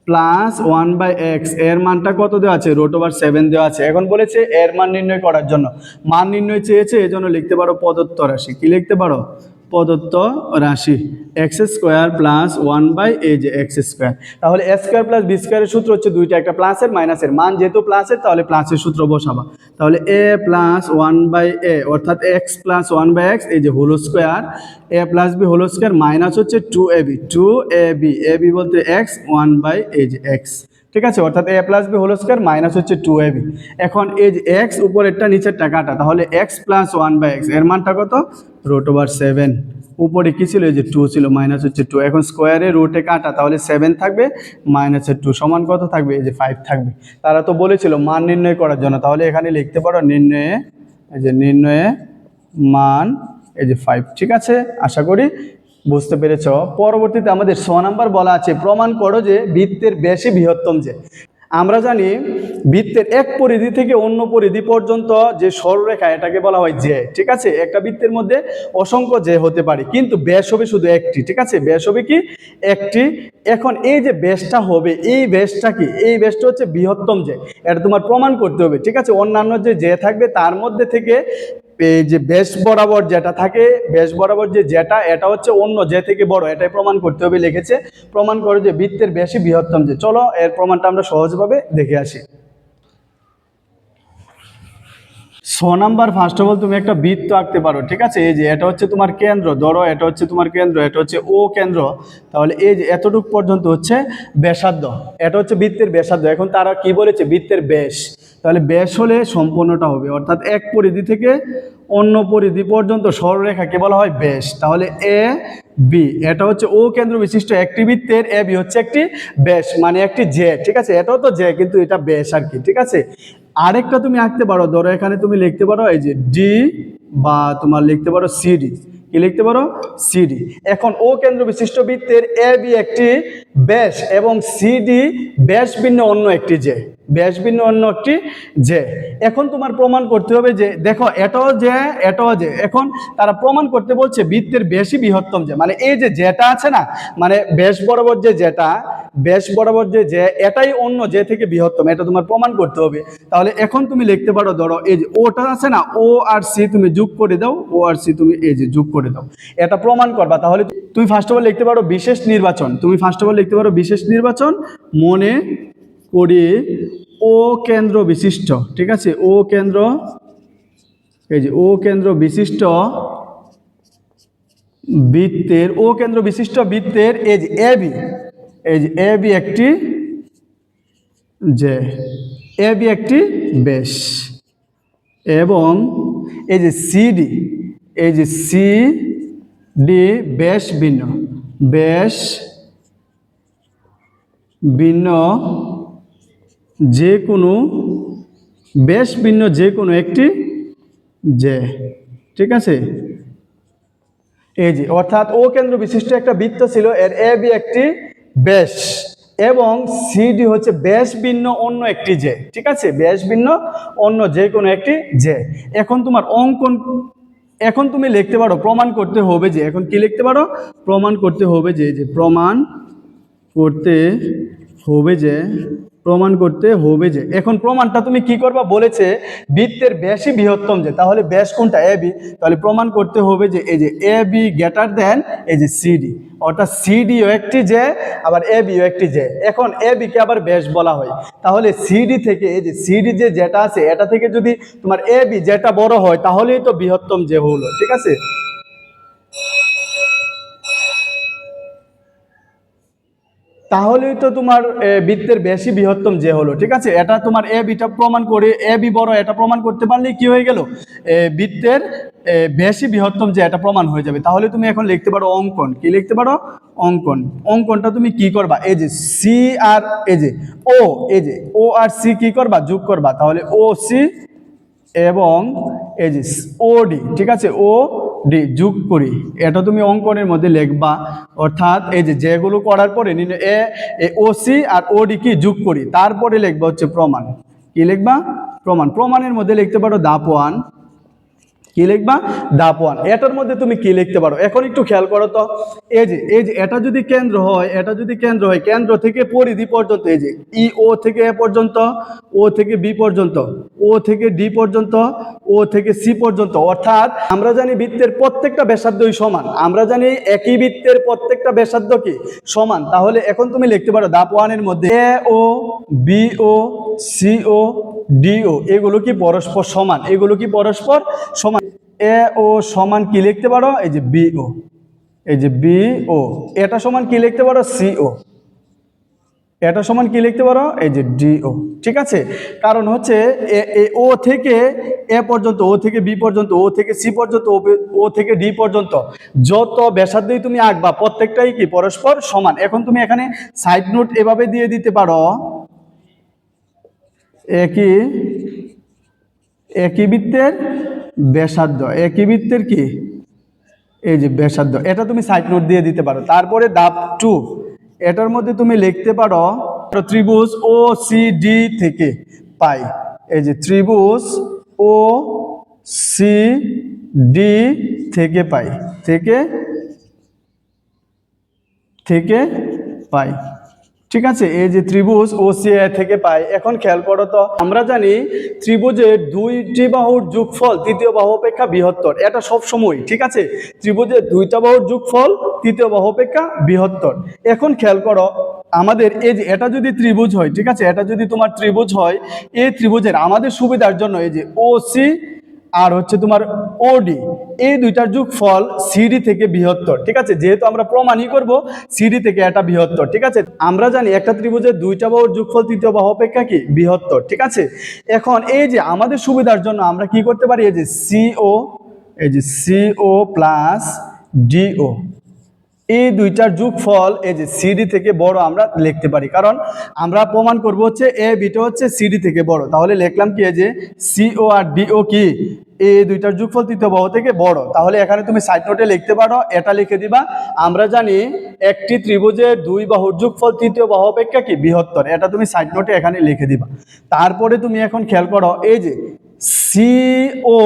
প্লাস 1/x এর মানটা কত দেওয়া আছে? √7 দেওয়া আছে। এখন বলেছে এর মান নির্ণয় করার জন্য, মান নির্ণয় চেয়েছে, এই জন্য লিখতে পারো প্রদত্ত রাশি। কি লিখতে পারো? প্রদত্ত রাশি x square plus 1/x square. তাহলে এ স্কোয়ার প্লাস বি স্কোয়ারের সূত্র হচ্ছে দুইটা, একটা প্লাসের মাইনাসের, মান যেহেতু প্লাসের তাহলে প্লাসের সূত্র বসাবা। তাহলে এ প্লাস 1/a অর্থাৎ এক্স প্লাস 1/x এই যে whole square, A plus B whole square minus হচ্ছে 2ab এবি বলতে এক্স 1/x, ঠিক আছে? অর্থাৎ A plus B whole square minus হচ্ছে 2ab। এখন এই যে এক্স উপরেরটা নিচেরটা কাটা, তাহলে এক্স প্লাস 1/x এর মানটা কত? √7। উপরে কি ছিল? এই যে 2 ছিল, মাইনাস হচ্ছে 2। এখন স্কোয়ারে রুটে কাটা, তাহলে 7 থাকবে মাইনাসের 2 সমান কত থাকবে? এই যে 5 থাকবে। তারা তো বলেছিল মান নির্ণয় করার জন্য, তাহলে এখানে লিখতে পারো নির্ণয়ে, এই যে নির্ণয়ে মান এই যে 5, ঠিক আছে? আশা করি বুঝতে পেরেছ। পরবর্তীতে আমাদের 6 নাম্বার বলা আছে প্রমাণ করো যে বৃত্তের ব্যাসই বৃহত্তম যে। আমরা জানি বৃত্তের এক পরিধি থেকে অন্য পরিধি পর্যন্ত যে সরলরেখা এটাকে বলা হয় যে, ঠিক আছে? একটা বৃত্তের মধ্যে অসংখ্য যে হতে পারে, কিন্তু ব্যাস হবে শুধু একটি, ঠিক আছে? ব্যাস হবে কি? একটি। এখন এই যে ব্যাসটা হবে, এই ব্যাসটা কি? এই ব্যাসটা হচ্ছে বৃহত্তম যে, এটা তোমার প্রমাণ করতে হবে, ঠিক আছে? অন্যান্য যে থাকবে তার মধ্যে থেকে এই যে ব্যাস বরাবর যেটা থাকে, ব্যাস বরাবর যেটা, এটা হচ্ছে অন্য যে থেকে বড়, এটাই প্রমাণ করতে হবে। লিখেছে প্রমাণ করে যে বৃত্তের ব্যাসই বৃহত্তম যে। চলো এর প্রমাণটা আমরা সহজভাবে দেখে আসি। 6 নাম্বার ফার্স্ট অফ অল তুমি একটা বৃত্ত আঁকতে পারো, ঠিক আছে? এই যে এটা হচ্ছে তোমার কেন্দ্র, ধরো এটা হচ্ছে তোমার কেন্দ্র, এটা হচ্ছে ও কেন্দ্র, তাহলে এই যে এতটুকু পর্যন্ত হচ্ছে ব্যাসার্ধ, এটা হচ্ছে বৃত্তের ব্যাসার্ধ। এখন তারা কি বলেছে? বৃত্তের ব্যাস। তাহলে ব্যাস হলে সম্পূর্ণটা হবে, অর্থাৎ এক পরিধি থেকে অন্য পরিধি পর্যন্ত সরলরেখাকে বলা হয় ব্যাস। তাহলে এ বি, এটা হচ্ছে ও কেন্দ্র বিশিষ্ট একটি বৃত্তের এ বি হচ্ছে একটি ব্যাস, মানে একটি জে, ঠিক আছে, এটাও তো জে কিন্তু এটা ব্যাস আর কি, ঠিক আছে। আরেকটা তুমি আঁকতে পারো, ধরো এখানে তুমি লিখতে পারো এই যে ডি, বা তোমার লিখতে পারো সিডি, কি লিখতে পারো সিডি। এখন ও কেন্দ্র বিশিষ্ট বৃত্তের এ বি একটি ব্যাস এবং সিডি ব্যাস ভিন্ন অন্য একটি জে, ব্যাস ভিন্ন অন্য একটি জে। এখন তোমার প্রমাণ করতে হবে যে দেখো এটাও যে এটাও যে, এখন তারা প্রমাণ করতে বলছে বৃত্তের বেশি বৃহত্তম যে, মানে এই যে যেটা আছে না, মানে ব্যাস বরাবর যে যেটা, ব্যাস বরাবর যে এটাই অন্য যে থেকে বৃহত্তম, এটা তোমার প্রমাণ করতে হবে। তাহলে এখন তুমি লিখতে পারো, ধরো এই যে ওটা আছে না, ও আর সি তুমি যোগ করে দাও, ও আর সি তুমি এই যে যোগ করে দাও, এটা প্রমাণ করবা। তাহলে তুমি ফার্স্ট অফ অল লিখতে পারো বিশেষ নির্বাচন, তুমি ফার্স্ট অফ অল লিখতে পারো বিশেষ নির্বাচন, মনে করি ও কেন্দ্র বিশিষ্ট, ঠিক আছে, ও কেন্দ্র, এই যে ও কেন্দ্র বিশিষ্ট বৃত্তের, ও কেন্দ্র বিশিষ্ট বৃত্তের এই যে এ বি, এই যে এ বি একটি যে, এ বি একটি ব্যাস, এবং এই যে সিডি, এই যে সি ডি ব্যাস ভিন্ন, ব্যাস ভিন্ন যে কোনো, ব্যাস ভিন্ন যে কোনো একটি যে, ঠিক আছে। এই যে অর্থাৎ ও কেন্দ্র বিশিষ্ট একটা বৃত্ত ছিল, এর এ বি একটি ব্যাস এবং সিডি হচ্ছে ব্যাস ভিন্ন অন্য একটি জে, ঠিক আছে, ব্যাস ভিন্ন অন্য যে কোনো একটি জে। এখন তোমার অঙ্কন, এখন তুমি লিখতে পারো প্রমাণ করতে হবে যে, এখন কি লিখতে পারো প্রমাণ করতে হবে যে, প্রমাণ করতে হবে যে, প্রমাণ করতে হবে যে, এখন প্রমাণটা তুমি কি করবা বলেছে বৃত্তের ব্যাসই বৃহত্তম যে, তাহলে ব্যাস কোনটা এ বি, তাহলে প্রমাণ করতে হবে যে এই যে এ বি গ্রেটার দেন এই যে সিডি, অর্থাৎ সিডিও একটি যে আবার এ বিও একটি যে। এখন এ বি কে আবার ব্যাস বলা হয়, তাহলে সিডি থেকে এই যে সিডি যে যেটা আছে এটা থেকে যদি তোমার এ বি যেটা বড় হয় তাহলেই তো বৃহত্তম যে হলো, ঠিক আছে। তাহলেই তো তোমার বৃত্তের বেশি বৃহত্তম যে হলো, ঠিক আছে। এটা তোমার এ বিটা প্রমাণ করে, এ বি বড় এটা প্রমাণ করতে পারলেই কি হয়ে গেল, বৃত্তের বেশি বৃহত্তম যে এটা প্রমাণ হয়ে যাবে। তাহলে তুমি এখন লিখতে পারো অঙ্কন, কি লিখতে পারো অঙ্কন, অঙ্কনটা তুমি কি করবা, এই যে সি আর এই যে ও, এই যে ও আর সি কি করবা যোগ করবা, তাহলে ও সি এবং এই যে ও ডি, ঠিক আছে, ও ডি যোগ করি, এটা তুমি অঙ্কনের মধ্যে লিখবা। অর্থাৎ এই যে যেগুলো করার পরে এ ও সি আর ও ডি কি যোগ করি, তারপরে লিখবা হচ্ছে প্রমাণ, কি লিখবা প্রমাণ। প্রমাণের মধ্যে লিখতে পারো ধাপ 1, কি লিখবা ধাপ 1। এটার মধ্যে তুমি কি লিখতে পারো এখন একটু খেয়াল করো তো, এই যে এটা যদি কেন্দ্র হয়, এটা যদি কেন্দ্র হয়, কেন্দ্র থেকে পরিধি পর্যন্ত এই যে ই ও থেকে এ পর্যন্ত, ও থেকে বি পর্যন্ত, ও থেকে ডি পর্যন্ত, ও থেকে সি পর্যন্ত, অর্থাৎ আমরা জানি বৃত্তের প্রত্যেকটা ব্যাসার্ধই সমান, আমরা জানি একই বৃত্তের প্রত্যেকটা ব্যাসার্ধ কি সমান। তাহলে এখন তুমি লিখতে পারো ধাপ 1 এর মধ্যে এ ও বি ও সি ও ডি ও এগুলো কি পরস্পর সমান, এগুলো কি পরস্পর সমান। এ ও সমান কি লিখতে পারো এই যে বি ও, এই যে বি ও, এটা সমান কি লিখতে পারো সি ও, এটা সমান কি লিখতে পারো এই যে ডি ও, ঠিক আছে। কারণ হচ্ছে ও থেকে এ পর্যন্ত, ও থেকে বি পর্যন্ত, ও থেকে সি পর্যন্ত, ও থেকে ডি পর্যন্ত যত ব্যাসার্ধই তুমি আঁকবা প্রত্যেকটাই কি পরস্পর সমান। এখন তুমি এখানে সাইড নোট এভাবে দিয়ে দিতে পারো, একই বৃত্তের ব্যাসার্ধ, একই বৃত্তের কি এই যে ব্যাসার্ধ, এটা তুমি সাইড নোট দিয়ে দিতে পারো। তারপরে ধাপ 2, এটার মধ্যে তুমি লিখতে পারো ত্রিভুজ ও সি ডি থেকে পাই, এই যে ত্রিভুজ ও সি ডি থেকে পাই, থেকে পাই, ঠিক আছে। এই যে ত্রিভুজ ও সি থেকে পাই। এখন খেয়াল করো তো, আমরা জানি ত্রিভুজের দুইটি বাহুর যোগফল তৃতীয় বাহু অপেক্ষা বৃহত্তর, এটা সব সময়, ঠিক আছে। ত্রিভুজের দুইটা বাহুর যোগফল তৃতীয় বাহু অপেক্ষা বৃহত্তর। এখন খেয়াল করো আমাদের এই যে এটা যদি ত্রিভুজ হয়, ঠিক আছে, এটা যদি তোমার ত্রিভুজ হয়, এই ত্রিভুজের আমাদের সুবিধার জন্য এই যে ও সি আর হচ্ছে তোমার ওডি, এই দুইটার যোগফল সিডি থেকে বৃহত্তর। ঠিক আছে, যেহেতু আমরা প্রমাণই করব সিডি থেকে এটা বৃহত্তর। ঠিক আছে, আমরা জানি একটা ত্রিভুজের দুইটা বাহুর যোগফল তৃতীয় বাহু অপেক্ষা কি বৃহত্তর। ঠিক আছে, এখন এই যে আমাদের সুবিধার জন্য আমরা কি করতে পারি, এই যে সিও প্লাস ডিও, এই দুইটার যোগফল এই যে সিডি থেকে বড় আমরা লিখতে পারি, কারণ আমরা প্রমাণ করব হচ্ছে এ বিটা হচ্ছে সিডি থেকে বড়। তাহলে লিখলাম কি, এই যে সিও আর ডিও কি এই দুইটার যোগফল তৃতীয় বাহু থেকে বড়। তাহলে এখানে তুমি সাইড নোটে লিখতে পারো, এটা লিখে দিবা। আমরা জানি একটি ত্রিভুজের দুই বাহুর যোগফল তৃতীয় বাহু অপেক্ষা কি বৃহত্তর, এটা তুমি সাইড নোটে এখানে লিখে দিবা। তারপরে তুমি এখন খেয়াল করো, এই যে সিও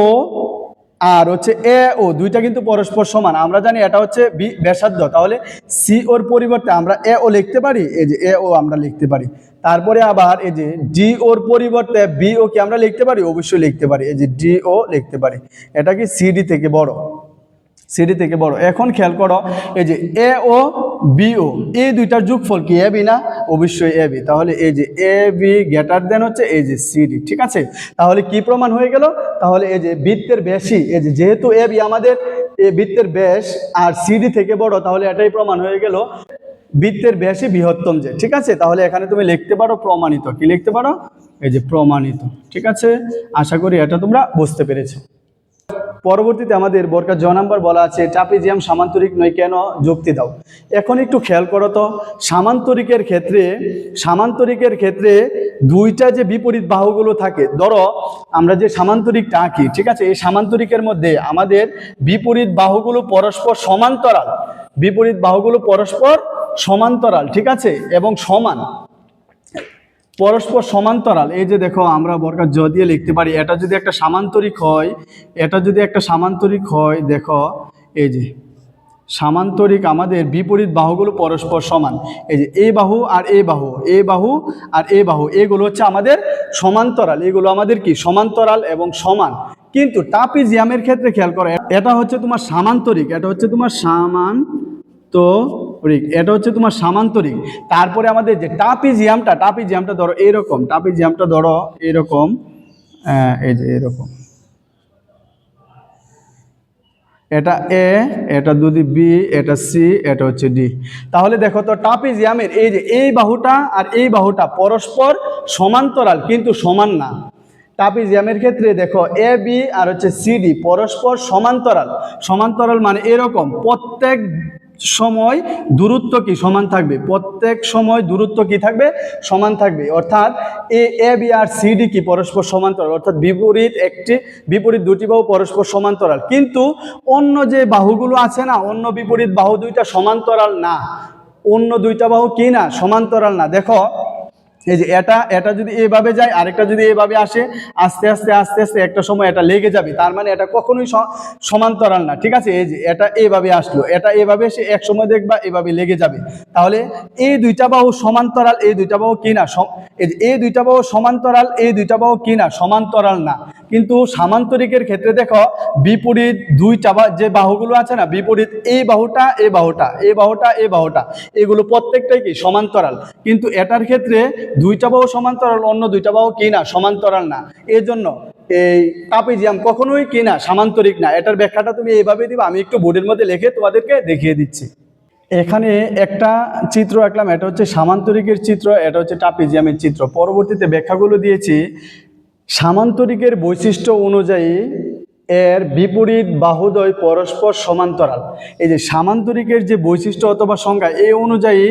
আর হচ্ছে এ ও দুইটা কিন্তু পরস্পর সমান, আমরা জানি এটা হচ্ছে ব্যাসার্ধ। তাহলে সি ওর পরিবর্তে আমরা এ ও লিখতে পারি, এই যে এ ও আমরা লিখতে পারি। তারপরে আবার এই যে ডি ওর পরিবর্তে বি ও কি আমরা লিখতে পারি, অবশ্যই লিখতে পারি, এই যে ডি ও লিখতে পারি। এটা কি সিডি থেকে বড়, সিডি থেকে বড়। এখন খেয়াল করো, এই যে এ ও বি ও এই দুইটার যোগফল কি এ বি না, অবশ্যই এ বি। তাহলে এই যে এ বি গ্রেটার দেন হচ্ছে এই যে সিডি। ঠিক আছে, তাহলে কি প্রমাণ হয়ে গেল, তাহলে এই যে বৃত্তের ব্যাসই, এই যে যেহেতু এ বি আমাদের এই বৃত্তের ব্যাস আর সিডি থেকে বড়, তাহলে এটাই প্রমাণ হয়ে গেল বৃত্তের ব্যাসই বৃহত্তম যে। ঠিক আছে, তাহলে এখানে তুমি লিখতে পারো প্রমাণিত, কি লিখতে পারো, এই যে প্রমাণিত। ঠিক আছে, আশা করি এটা তোমরা বুঝতে পেরেছো। পরবর্তীতে আমাদের বর্গা জ নাম্বার বলা আছে ট্রাপিজিয়াম সামান্তরিক নয় কেন, যুক্তি দাও। এখন একটু খেয়াল করো তো, সামান্তরিকের ক্ষেত্রে দুইটা যে বিপরীত বাহুগুলো থাকে, ধরো আমরা যে সামান্তরিকটা আঁকি, ঠিক আছে, এই সামান্তরিকের মধ্যে আমাদের বিপরীত বাহুগুলো পরস্পর সমান্তরাল, ঠিক আছে, এবং সমান, পরস্পর সমান্তরাল। এই যে দেখো, আমরা বর্গা জ দিয়ে লিখতে পারি, এটা যদি একটা সামান্তরিক হয়, দেখো এই যে সামান্তরিক আমাদের বিপরীত বাহুগুলো পরস্পর সমান। এই যে এই বাহু আর এই বাহু, এগুলো হচ্ছে আমাদের সমান্তরাল, এগুলো আমাদের কি সমান্তরাল এবং সমান। কিন্তু ট্রাপিজিয়ামের ক্ষেত্রে খেয়াল করো, এটা হচ্ছে তোমার সামান্তরিক, এটা হচ্ছে তোমার সামান্তরিক। তারপরে আমাদের যে ট্রাপিজিয়ামটা ধরো এরকম, এই যে এরকম, এটা এ, এটা যদি বি, এটা সি, এটা হচ্ছে ডি। তাহলে দেখো তো ট্রাপিজিয়ামের এই যে এই বাহুটা আর এই বাহুটা পরস্পর সমান্তরাল কিন্তু সমান না। ট্রাপিজিয়ামের ক্ষেত্রে দেখো এ বি আর হচ্ছে সিডি পরস্পর সমান্তরাল মানে এরকম, প্রত্যেক সময় দূরত্ব কি সমান থাকবে, সমান থাকবে। অর্থাৎ এ বি আর সিডি কি পরস্পর সমান্তরাল, অর্থাৎ বিপরীত দুটি বাহু পরস্পর সমান্তরাল। কিন্তু অন্য যে বাহুগুলো আছে না, অন্য বিপরীত বাহু দুইটা সমান্তরাল না, সমান্তরাল না। দেখো এই যে এটা যদি এভাবে যায়, আরেকটা যদি এভাবে আসে, আস্তে আস্তে একটা সময় এটা লেগে যাবে, তার মানে এটা কখনোই সমান্তরাল না। ঠিক আছে, এই যে এটা এভাবে আসলো, এটা এভাবে এসে এক সময় দেখবা এভাবে লেগে যাবে। তাহলে এই দুইটা বাহু সমান্তরাল, এই দুইটা বাহু কি না, এই দুইটা বাহু সমান্তরাল, এই দুইটা বাহু কি না, সমান্তরাল না। কিন্তু সামান্তরিকের ক্ষেত্রে দেখো বিপরীত দুইটা যে বাহুগুলো আছে না, বিপরীত এই বাহুটা এগুলো প্রত্যেকটাই কি সমান্তরাল। কিন্তু এটার ক্ষেত্রে দুইটা বাহু সমান্তরাল, অন্য দুইটা বাহু কি না, সমান্তরাল না। এই জন্য এই ট্রাপিজিয়াম কখনোই কি না, সামান্তরিক না। এটার ব্যাখ্যাটা তুমি এইভাবে দিবা, আমি একটু বোর্ডের মধ্যে লিখে তোমাদেরকে দেখিয়ে দিচ্ছি। এখানে একটা চিত্র আঁকলাম, এটা হচ্ছে সামান্তরিকের চিত্র, এটা হচ্ছে ট্রাপিজিয়ামের চিত্র। পরবর্তীতে ব্যাখ্যাগুলো দিয়েছি। সামান্তরিকের বৈশিষ্ট্য অনুযায়ী এর বিপরীত বাহুদ্বয় পরস্পর সমান্তরাল। এই যে সামান্তরিকের যে বৈশিষ্ট্য অথবা সংজ্ঞা, এই অনুযায়ী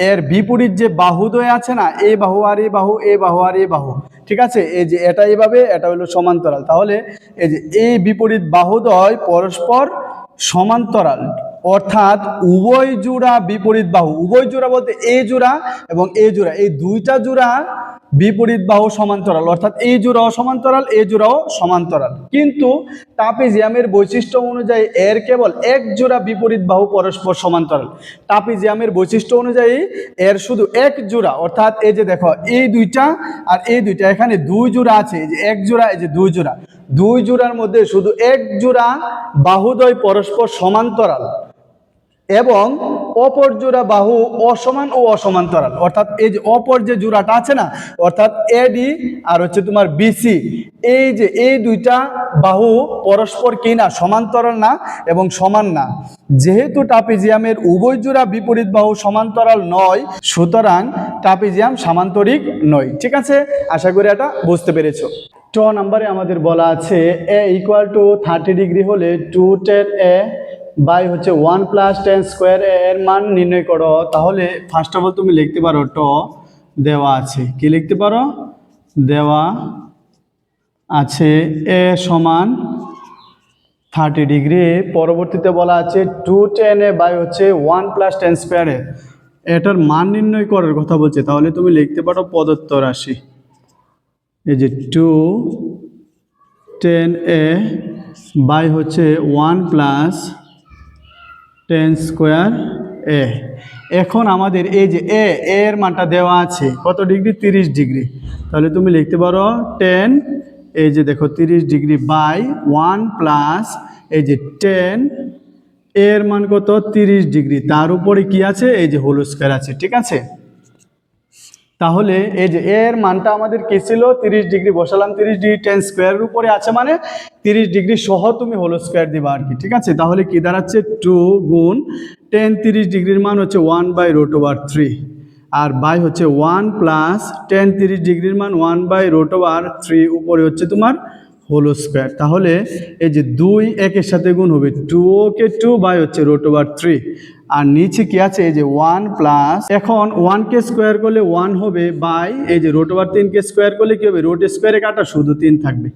এর বিপরীত যে বাহুদ্বয় আছে না, এই বাহু আর এই বাহু, এই বাহু আর এই বাহু, ঠিক আছে, এই যে এটা এইভাবে, এটা হলো সমান্তরাল। তাহলে এই যে এই বিপরীত বাহুদ্বয় পরস্পর সমান্তরাল, অর্থাৎ উভয় জোড়া বিপরীত বাহু, উভয় জোড়া বলতে এই জোড়া এবং এই জোড়া, এই দুইটা জোড়া বিপরীত বাহু সমান্তরাল, অর্থাৎ এই জোড়াও সমান্তরাল, এই জোড়াও সমান্তরাল। কিন্তু ট্রাপিজিয়ামের বৈশিষ্ট্য অনুযায়ী এর কেবল এক জোড়া বিপরীত বাহু পরস্পর সমান্তরাল। ট্রাপিজিয়ামের বৈশিষ্ট্য অনুযায়ী এর শুধু এক জোড়া, অর্থাৎ এই যে দেখো এই দুইটা আর এই দুইটা, এখানে দুই জোড়া আছে, এই যে এক জোড়া, এই যে দুই জোড়ার মধ্যে শুধু এক জোড়া বাহুদ্বয় পরস্পর সমান্তরাল, এবং অপর জোড়া বাহু অসমান ও অসমান্তরাল, অর্থাৎ এই যে অপর যে জোড়াটা আছে না, অর্থাৎ এডি আর হচ্ছে তোমার বিসি, এই যে এই দুইটা বাহু পরস্পর কি না, সমান্তরাল না এবং সমান না। যেহেতু ট্রাপিজিয়ামের উভয় জোড়া বিপরীত বাহু সমান্তরাল নয়, সুতরাং ট্রাপিজিয়াম সামান্তরিক নয়। ঠিক আছে, আশা করি এটা বুঝতে পেরেছো। ট নাম্বারে আমাদের বলা আছে এ ইকুয়াল টু 30 ডিগ্রি হলে 2tan a বাই হচ্ছে 1 প্লাস tan স্কোয়ার a এর মান নির্ণয় করো। তাহলে ফার্স্ট অফ অল তুমি লিখতে পারো ট দেওয়া আছে, কি লিখতে পারো, দেওয়া আছে এ সমান 30 ডিগ্রি, পরবর্তীতে বলা আছে 2tan a বাই হচ্ছে 1 প্লাস tan স্কোয়ার a, এটার মান নির্ণয় করার কথা বলছে। তাহলে তুমি লিখতে পারো প্রদত্ত রাশি, এই যে 2tan a বাই হচ্ছে 1 প্লাস tan স্কোয়ার a। এখন আমাদের এই যে এর মানটা দেওয়া আছে কত ডিগ্রি, 30 ডিগ্রি। তাহলে তুমি লিখতে পারো tan, এই যে দেখো 30 ডিগ্রি বাই 1 প্লাস এই যে tan, এর মান কত, 30 ডিগ্রি, তার উপরে কি আছে, এই যে হোল স্কোয়ার আছে। ঠিক আছে, তাহলে এই যে এর মানটা আমাদের কি ছিল, 30 ডিগ্রি বসালাম, 30 ডিগ্রি tan স্কোয়ারের উপরে আছে মানে 30 ডিগ্রি সহ তুমি হোল স্কোয়ার দিবা আর কি। ঠিক আছে, তাহলে কি দাঁড়াচ্ছে, 2 গুণ tan 30 ডিগ্রির মান হচ্ছে 1/√3 আর বাই হচ্ছে 1 প্লাস tan 30 ডিগ্রির মান 1/√3 উপরে হচ্ছে তোমার হোল স্কোয়ার। তাহলে এই যে 2 একের সাথে গুণ হবে, 2 কে 2 বাই হচ্ছে √3 আর নিচে কি আছে, এই যে 1 প্লাস, এখন 1 কে স্কোয়ার করলে 1 হবে বাই এই যে √3 কে স্কোয়ার করলে কি হবে, রুট স্কোয়ারে কাটা শুধু 3 থাকবে।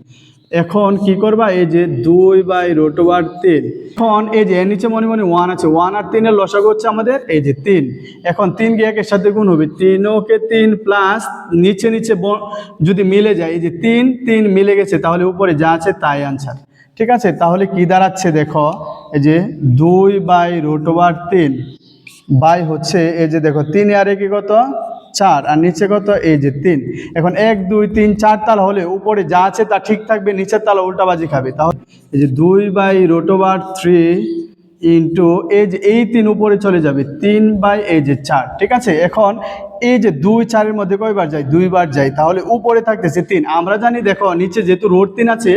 এখন কি করবা, এই যে 2/√3, এখন এই যে এর নিচে মনে মনে 1 আছে, 1 আর 3 এর লসাগু হচ্ছে আমাদের এই যে 3, এখন 3 কে একের সাথে গুণ হবে, 3 কে 3 প্লাস নিচে নিচে যদি মিলে যায়, এই যে 3 3 মিলে গেছে, তাহলে উপরে যা আছে তাই আনসার। ঠিক আছে, তাহলে কি দাঁড়াচ্ছে দেখো, এই যে 2/√3 বাই হচ্ছে এই যে দেখো 3 আর 1 কত, 4 আর নিচে কত, এই যে 3। এখন 1 2 3 4 তালা হলে উপরে যা আছে তা ঠিক থাকবে, নিচের তালা উল্টাবাজি খাবে। তাহলে এই যে 2/√3 ইন্টু এই যে এই 3 উপরে চলে যাবে, 3 বাই এই যে 4। ঠিক আছে, এখন এই যে 2 4 এর মধ্যে কয়বার যায়, 2 বার যায়, তাহলে উপরে থাকতেছে 3। আমরা জানি দেখো নিচে যেহেতু √3 আছে,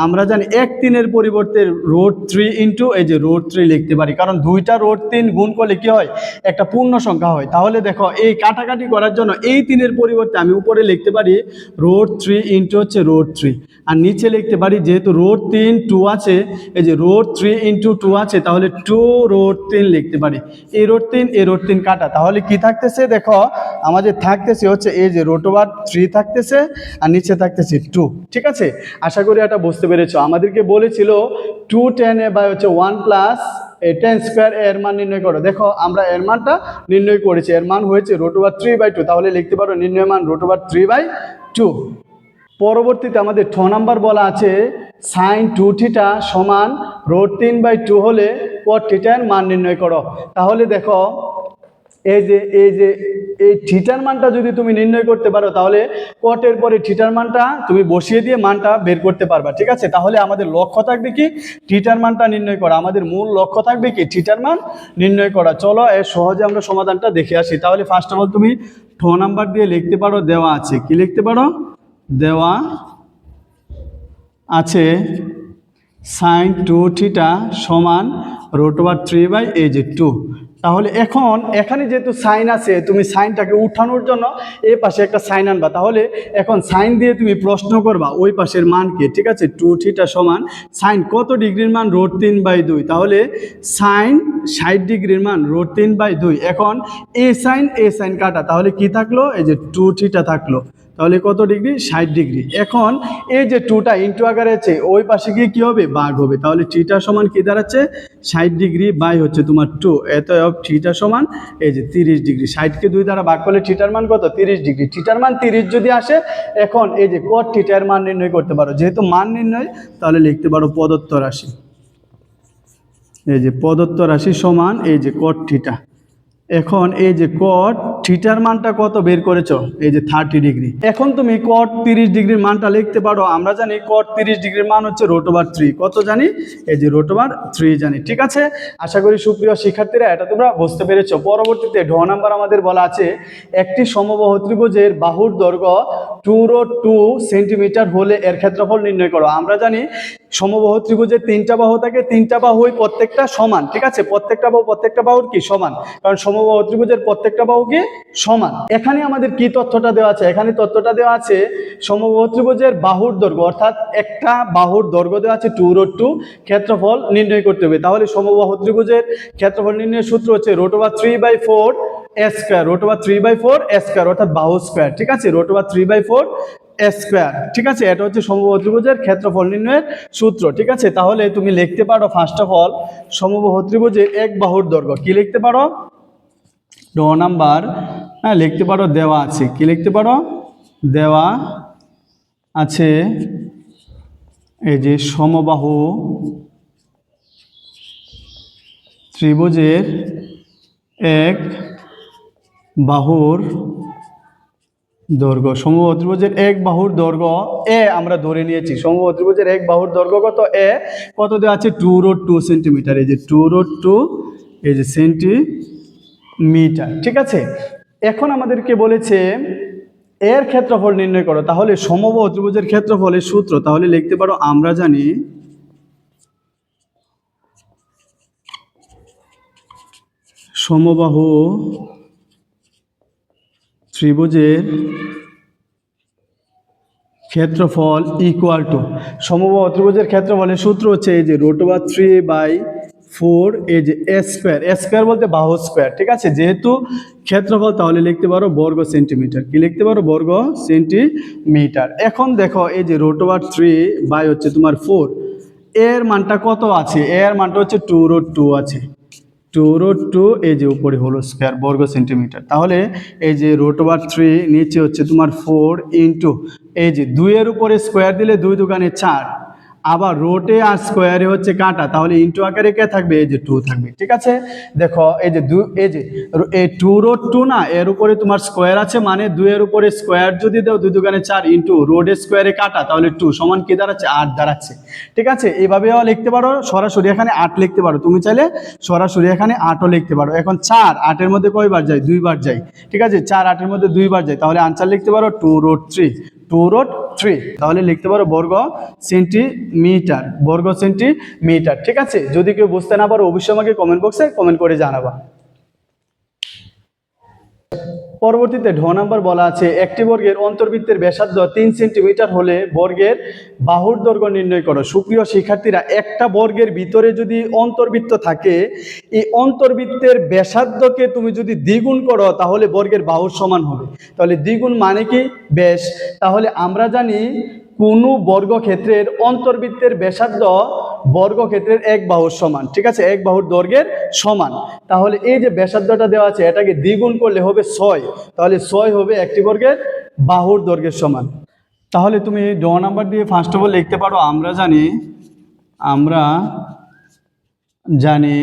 আমরা জানি 1 3 এর পরিবর্তে √3 ইন্টু এই যে √3 লিখতে পারি, কারণ দুইটা √3 গুণ করলে কি হয়, একটা পূর্ণ সংখ্যা হয়। তাহলে দেখো এই কাটাকাটি করার জন্য এই 3 এর পরিবর্তে আমি উপরে লিখতে পারি √3 ইন্টু হচ্ছে √3 আর নিচে লিখতে পারি যেহেতু √3 2 আছে, এই যে √3 ইন্টু 2 আছে, তাহলে 2√3 লিখতে পারি। এই √3 কাটা, তাহলে কি থাকতেছে দেখো, আমাদের থাকতেছে হচ্ছে এই যে √3 থাকতেছে আর নিচে থাকতেছে 2। ঠিক আছে, আশা করি এটা বুঝতে পেরেছো। আমাদেরকে বলেছিল 2tan a বাই হচ্ছে 1 প্লাস tan স্কোয়ার এর মান নির্ণয় করো। দেখো আমরা এর মানটা নির্ণয় করেছি, এর মান হয়েছে √3/2, তাহলে লিখতে পারো নির্ণয় মান √3/2। পরবর্তীতে আমাদের 6 নাম্বার বলা আছে sin 2θ সমান √3/2 হলে cot θ এর মান নির্ণয় করো। তাহলে দেখো এই যে এই থিটার মানটা যদি তুমি নির্ণয় করতে পারো, তাহলে কটের পরে থিটার মানটা তুমি বসিয়ে দিয়ে মানটা বের করতে পারবা। ঠিক আছে, তাহলে আমাদের লক্ষ্য থাকবে কি, থিটার মানটা নির্ণয় করা, আমাদের মূল লক্ষ্য থাকবে কি, থিটার মান নির্ণয় করা। চলো এর সহজে আমরা সমাধানটা দেখে আসি। তাহলে ফার্স্ট অফ অল তুমি 6 নাম্বার দিয়ে লিখতে পারো, দেওয়া আছে, কি লিখতে পারো, দেওয়া আছে sin 2θ সমান √3/2। তাহলে এখন এখানে যেহেতু সাইন আছে, তুমি সাইনটাকে উঠানোর জন্য এই পাশে একটা সাইন আনবা। তাহলে এখন সাইন দিয়ে তুমি প্রশ্ন করবা ওই পাশের মানকে। ঠিক আছে, 2θ সমান সাইন কত ডিগ্রির মান, √3/2, তাহলে সাইন 60 ডিগ্রির মান √3/2। এখন এ সাইন কাটা, তাহলে কি থাকলো, এই যে 2θ থাকলো, তাহলে কত ডিগ্রি, 60 ডিগ্রি। এখন এই যে 2টা ইন্টু আকারে আছে, ওই পাশে গিয়ে কি হবে, ভাগ হবে, তাহলে থিটা সমান কি দাঁড়াচ্ছে, 60 ডিগ্রি বাই হচ্ছে তোমার 2, অতএব থিটা সমান এই যে 30 ডিগ্রি। 60কে 2 দ্বারা ভাগ করলে থিটার মান কত, 30 ডিগ্রি। থিটার মান 30 যদি আসে, এখন এই যে cot θ এর মান নির্ণয় করতে পারো। যেহেতু মান নির্ণয়, তাহলে লিখতে পারো প্রদত্ত রাশি, এই যে প্রদত্ত রাশি সমান এই যে cot θ। এখন এই যে cot θ থিটার মানটা কত বের করেছো, এই যে 30 ডিগ্রি। এখন তুমি কট 30 ডিগ্রির মানটা লিখতে পারো। আমরা জানি কট 30 ডিগ্রির মান হচ্ছে √3। কত জানি, এই যে √3 জানি। ঠিক আছে, আশা করি সুপ্রিয় শিক্ষার্থীরা এটা তোমরা বুঝতে পেরেছো। পরবর্তীতে ঢ নাম্বার আমাদের বলা আছে একটি সমবাহু ত্রিভুজের বাহুর দৈর্ঘ্য 2√2 সেন্টিমিটার হলে এর ক্ষেত্রফল নির্ণয় করো। আমরা জানি সমবাহু ত্রিভুজের 3টা বাহু থাকে, 3টা বাহুই প্রত্যেকটা সমান। ঠিক আছে, প্রত্যেকটা বাহুর কি সমান, কারণ সমবাহু ত্রিভুজের প্রত্যেকটা বাহু কি সমান। এখানে আমাদের কি তথ্যটা দেওয়া আছে, এখানে তথ্যটা দেওয়া আছে সমবাহু ত্রিভুজের বাহুর দৈর্ঘ্য, অর্থাৎ একটা বাহুর দৈর্ঘ্য দেওয়া আছে 2√2, ক্ষেত্রফল নির্ণয় করতে হবে। তাহলে সমবাহু ত্রিভুজের ক্ষেত্রফল নির্ণয়ের সূত্র হচ্ছে √3/4 স্কয়ার, √3/4 স্কয়ার, অর্থাৎ বাহু স্কয়ার। ঠিক আছে, √3/4 স্কয়ার। ঠিক আছে, এটা হচ্ছে সমবাহু ত্রিভুজের ক্ষেত্রফল নির্ণয়ের সূত্র। ঠিক আছে, তাহলে তুমি লিখতে পারো ফার্স্ট অফ অল সমবাহু ত্রিভুজের এক বাহুর দৈর্ঘ্য কি লিখতে পারো, ড নাম্বার, হ্যাঁ লিখতে পারো দেওয়া আছে। কি লিখতে পারো, দেওয়া আছে এই যে সমবাহু ত্রিভুজের এক বাহুর দৈর্ঘ্য, সমবাহু ত্রিভুজের এক বাহুর দৈর্ঘ্য এ আমরা ধরে নিয়েছি। সমবাহু ত্রিভুজের এক বাহুর দৈর্ঘ্য কত, এ কত দেওয়া আছে 2√2 সেন্টিমিটার, এই যে 2√2 এই যে সেন্টিমিটার। ঠিক আছে, এখন আমাদেরকে বলেছে এর ক্ষেত্রফল নির্ণয় করো। তাহলে সমবাহু ত্রিভুজের ক্ষেত্রফলের সূত্র তাহলে লিখতে পারো, আমরা জানি সমবাহু ত্রিভুজের ক্ষেত্রফল ইকুয়াল টু, সমবাহু ত্রিভুজের ক্ষেত্রফলের সূত্র হচ্ছে এই যে √3/4 এই যে স্কয়ার, স্কয়ার বলতে বাহু স্কয়ার। ঠিক আছে, যেহেতু ক্ষেত্রফল তাহলে লিখতে পারো বর্গ সেন্টিমিটার। কি লিখতে পারো, বর্গ সেন্টিমিটার। এখন দেখো এই যে √3 হচ্ছে তোমার 4, এর মানটা কত আছে, এর মানটা হচ্ছে 2√2 আছে, 2√2 এই যে উপরে হলো স্কয়ার বর্গ সেন্টিমিটার। তাহলে এই যে √3 নিচে হচ্ছে তোমার 4 ইন্টু এই যে 2 এর উপরে স্কয়ার দিলে 2 দুগুণে 4, আবার রোটে আর স্কোয়ারে হচ্ছে কাটা, তাহলে ইন্টু আকারে কে থাকবে, এই যে 2 থাকবে। ঠিক আছে, দেখো এই যে এই 2√2 না, এর উপরে তোমার স্কোয়ার আছে, মানে 2 এর উপরে স্কোয়ার যদি দাও 2 দুগুণে 4 ইন্টু রোডের স্কোয়ারে কাটা, তাহলে 2 সমান কি দাঁড়াচ্ছে, 8 দাঁড়াচ্ছে। ঠিক আছে, এইভাবেও লিখতে পারো, সরাসরি এখানে 8 লিখতে পারো, তুমি চাইলে সরাসরি এখানে 8ও লিখতে পারো। এখন 4 8-এর মধ্যে কয়বার যায়, 2 বার যায়। ঠিক আছে, 4 8-এর মধ্যে 2 বার যায়, তাহলে আনসার লিখতে পারো 2√3, তাহলে লিখতে পারো বর্গ সেন্টিমিটার, বর্গ সেন্টিমিটার। ঠিক আছে, যদি কেউ বুঝতে না পারো অবশ্যই আমাকে কমেন্ট বক্সে কমেন্ট করে জানাবা। পরবর্তীতে ঢ নাম্বার বলা আছে একটি বর্গের অন্তর্বৃত্তের ব্যাসার্ধ 3 সেন্টিমিটার হলে বর্গের বাহুর দৈর্ঘ্য নির্ণয় করো। সুপ্রিয় শিক্ষার্থীরা, একটা বর্গের ভিতরে যদি অন্তর্বৃত্ত থাকে, এই অন্তর্বৃত্তের ব্যাসার্ধকে তুমি যদি দ্বিগুণ করো তাহলে বর্গের বাহুর সমান হবে। তাহলে দ্বিগুণ মানে কি, ব্যাস। তাহলে আমরা জানি কোনো বর্গক্ষেত্রের অন্তর্বৃত্তের ব্যাসার্ধ বর্গক্ষেত্রের এক বাহুর সমান। ঠিক আছে, এক বাহুর দৈর্ঘ্যের সমান। তাহলে এই যে ব্যাসার্ধটা দেওয়া আছে এটাকে দ্বিগুণ করলে হবে 6, তাহলে 6 হবে একটি বর্গের বাহুর দৈর্ঘ্যের সমান। তাহলে তুমি ড নাম্বার দিয়ে ফার্স্ট অফ অল লিখতে পারো, আমরা জানি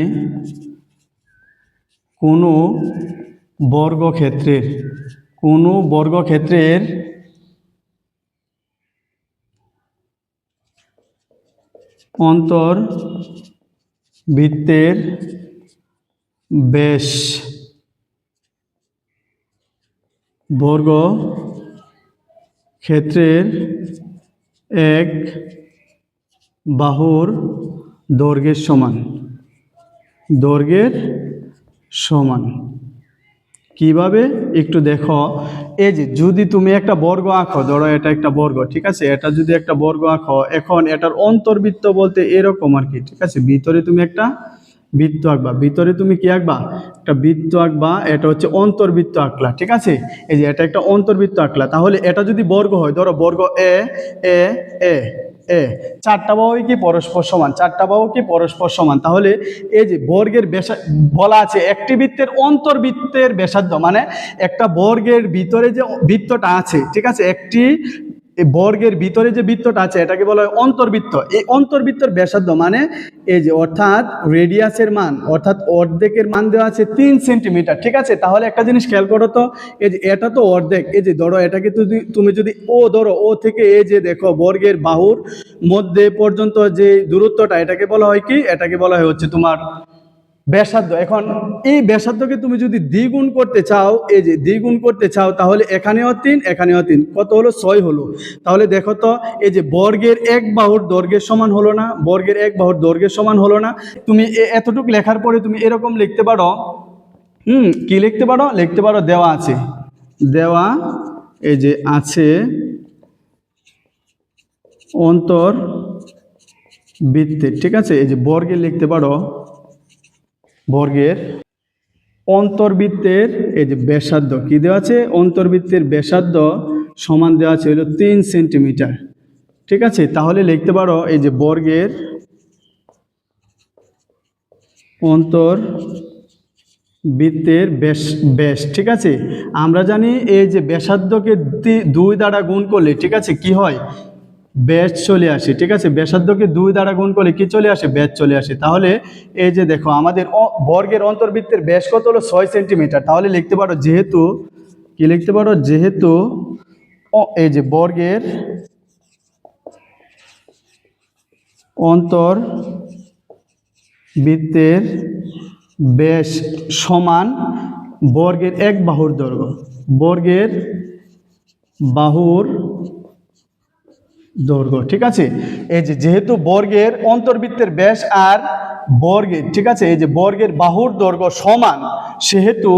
কোনো বর্গক্ষেত্রের অন্তর্বৃত্তের ব্যাস বর্গক্ষেত্রের এক বাহুর দৈর্ঘ্যের সমান। কিভাবে একটু দেখো, এই যে যদি তুমি একটা বর্গ আঁকো, ধরো এটা একটা বর্গ, ঠিক আছে, এটা যদি একটা বর্গ আঁকো, এখন এটার অন্তর্বৃত্ত বলতে এরকম আর কি। ঠিক আছে, ভিতরে তুমি একটা বৃত্ত আঁকবা, ভিতরে তুমি কি আঁকবা, একটা বৃত্ত আঁকবা, এটা হচ্ছে অন্তর্বৃত্ত আঁকলা। ঠিক আছে, এই যে এটা একটা অন্তর্বৃত্ত আঁকলা, তাহলে এটা যদি বর্গ হয়, ধরো বর্গ এ এ এ এ, চারটা বাহু কি পরস্পর সমান, চারটা বাহু কি পরস্পর সমান। তাহলে এই যে বর্গের বলা আছে একটি বৃত্তের অন্তর্বৃত্তের ব্যাসার্ধ, মানে একটা বর্গের ভিতরে যে বৃত্তটা আছে, ঠিক আছে, একটি এই বর্গের ভিতরে যে বৃত্তটা আছে এটাকে বলা হয় অন্তর্বৃত্ত। এই অন্তর্বৃত্তর ব্যাসার্ধ মানে এই যে অর্থাৎ রেডিয়াসের মান অর্থাৎ অর্ধেকের মান দেওয়া আছে 3 সেন্টিমিটার, ঠিক আছে। তাহলে একটা জিনিস খেয়াল করো তো, এই যে এটা তো অর্ধেক, এই যে ধরো এটাকে তুমি যদি ও ধরো, ও থেকে এই যে দেখো বর্গের বাহুর মধ্যে পর্যন্ত যে দূরত্বটা এটাকে বলা হয় কি, এটাকে বলা হয় হচ্ছে তোমার ব্যাসার্ধ। এখন এই ব্যাসার্ধকে তুমি যদি দ্বিগুণ করতে চাও, এই যে দ্বিগুণ করতে চাও, তাহলে এখানেও 3 এখানেও 3, কত হলো 6 হলো। তাহলে দেখো তো এই যে বর্গের এক বাহুর দৈর্ঘ্যের সমান হলো না, বর্গের এক বাহুর দৈর্ঘ্যের সমান হলো না। তুমি এতটুকু লেখার পরে তুমি এরকম লিখতে পারো, কি লিখতে পারো, লিখতে পারো দেওয়া আছে, দেওয়া এই যে আছে অন্তর্বৃত্তের, ঠিক আছে। এই যে বর্গের লিখতে পারো, বর্গের অন্তর্বৃত্তের এই যে ব্যাসার্ধ কি দেওয়া আছে, অন্তর্বৃত্তের ব্যাসার্ধ সমান দেওয়া আছে হলো 3 সেন্টিমিটার, ঠিক আছে। তাহলে লিখতে পারো এই যে বর্গের অন্তর্বৃত্তের ব্যাস, ঠিক আছে। আমরা জানি এই যে ব্যাসার্ধকে 2 দ্বারা গুণ করলে, ঠিক আছে, কি হয়, ব্যাস চলে আসে, ঠিক আছে। ব্যাসার্ধকে 2 দ্বারা গুণ করলে কি চলে আসে, ব্যাস চলে আসে। তাহলে এই যে দেখো আমাদের বর্গের অন্তর্বৃত্তের ব্যাস কত হলো 6 সেন্টিমিটার। তাহলে লিখতে পারো যেহেতু, কি লিখতে পারো, যেহেতু এই যে বর্গের অন্তর্বৃত্তের ব্যাস সমান বর্গের এক বাহুর দৈর্ঘ্য, বর্গের বাহুর দৈর্ঘ্য, ঠিক আছে। এই যে যেহেতু বর্গের অন্তর্বৃত্তের ব্যাস আর বর্গের, ঠিক আছে, এই যে বর্গের বাহুর দৈর্ঘ্য সমান, সেহেতু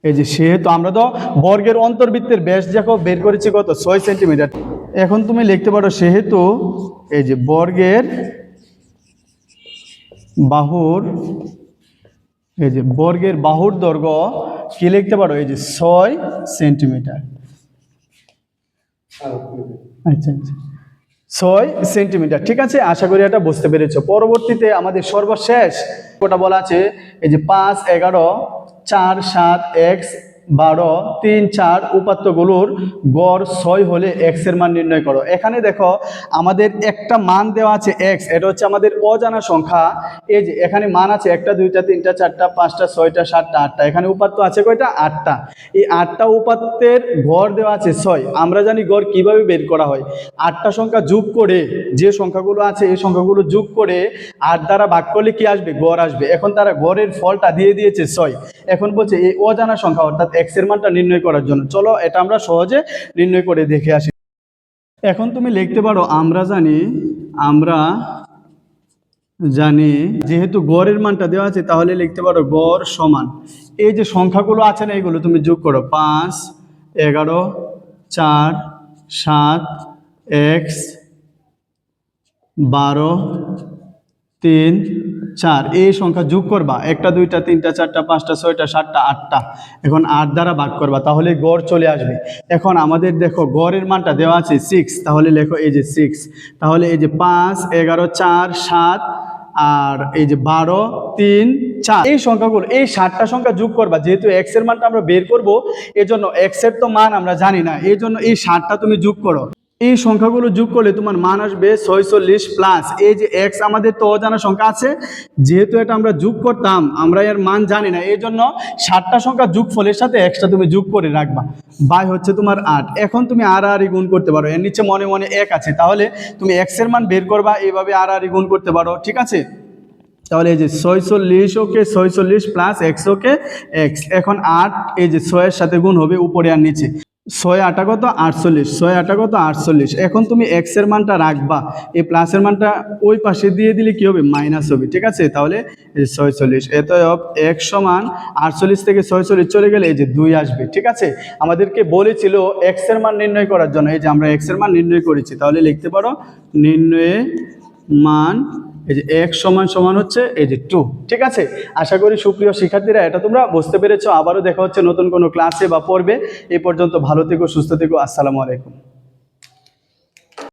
এই যে সেহেতু আমরা তো বর্গের অন্তর্বৃত্তের ব্যাস দেখো বের করেছি কত, 6 সেন্টিমিটার। এখন তুমি লিখতে পারো সেহেতু এই যে বর্গের বাহুর, এই যে বর্গের বাহুর দৈর্ঘ্য কি লিখতে পারো, এই যে 6 সেন্টিমিটার। আচ্ছা আচ্ছা, 6 সেন্টিমিটার, ঠিক আছে। আশা করি এটা বুঝতে পেরেছো। পরবর্তীতে আমাদের সর্বশেষ ওটা বলা আছে এই যে 5, 11, 4, 7, x, 12, 3, 4 উপাত্তগুলোর গড় 6 হলে x এর মান নির্ণয় করো। এখানে দেখো আমাদের একটা মান দেওয়া আছে x, এটা হচ্ছে আমাদের অজানা সংখ্যা। এই যে এখানে মান আছে 1, 2, 3, 4, 5, 6, 7, 8টা, এখানে উপাত্ত আছে কয়টা, 8টা। এই 8টা উপাত্তের গড় দেওয়া আছে 6। আমরা জানি গড় কিভাবে বের করা হয়, 8টা সংখ্যা যোগ করে, যে সংখ্যাগুলো আছে এই সংখ্যাগুলো যোগ করে 8 দ্বারা ভাগ করলে কি আসবে, গড় আসবে। এখন তারা গড়ের ফলটা দিয়ে দিয়েছে 6। এখন বলছে এই অজানা সংখ্যা অর্থাৎ x এর মানটা নির্ণয় করার জন্য, চলো এটা আমরা সহজে নির্ণয় করে দেখে আসি। এখন তুমি লিখতে পারো আমরা জানি যেহেতু গড়ের মানটা দেওয়া আছে, তাহলে লিখতে পারো গড় সমান এই যে সংখ্যাগুলো আছে না, এগুলো তুমি যোগ করো, 5, 11, 4, 7, x, 12, 3, 4 এই সংখ্যা যোগ করবা, 1, 2, 3, 4, 5, 6, 7, 8টা। এখন 8 দ্বারা ভাগ করবা, তাহলে গড় চলে আসবে। এখন আমাদের দেখো গড়ের মানটা দেওয়া আছে 6, তাহলে লেখো এই যে 6। তাহলে এই যে 5, 11, 4, 7 আর এই যে 12, 3, 4 এই সংখ্যাগুলো, এই 7টা সংখ্যা যোগ করবা। যেহেতু x এর মানটা আমরা বের করব, এজন্য x এর তো মান আমরা জানি না, এই জন্য এই 7টা তুমি যোগ করো। এই সংখ্যাগুলো যোগ করলে তোমার মান আসবে 46 প্লাস এই যে x আমাদের তো অজানা সংখ্যা আছে, যেহেতু এটা আমরা যোগ করতাম, আমরা এর মান জানি না, এই জন্য 7টা সংখ্যা যোগফলের সাথে xটা তুমি যোগ করে রাখবা, বাই হচ্ছে তোমার 8। এখন তুমি আর গুণ করতে পারো, এর নিচে মনে মনে 1 আছে, তাহলে তুমি x এর মান বের করবা, এইভাবে আর গুণ করতে পারো, ঠিক আছে। তাহলে এই যে 46 ওকে 46 প্লাস x ওকে x, এখন 8 এই যে 6 এর সাথে গুণ হবে উপরে আর নিচে, 6 8 কত 48, 6 8 কত 48। এখন তুমি x এর মানটা রাখবা, এই প্লাসের মানটা ওই পাশে দিয়ে দিলে কি হবে, মাইনাস হবে, ঠিক আছে। তাহলে এই 46 অতএব x সমান 48 থেকে 46 চলে গেলে এই যে 2 আসবে, ঠিক আছে। আমাদেরকে বলেছিল x এর মান নির্ণয় করার জন্য, এই যে আমরা x এর মান নির্ণয় করেছি, তাহলে লিখতে পারো নির্ণয়ে মান এই যে x সমান হচ্ছে এই যে 2, ঠিক আছে। আশা করি সুপ্রিয় শিক্ষার্থীরা এটা তোমরা বুঝতে পেরেছো। আবারও দেখা হচ্ছে নতুন কোনো ক্লাসে বা পর্বে। এই পর্যন্ত ভালো থেকো, সুস্থ থেকো, আসসালামু আলাইকুম।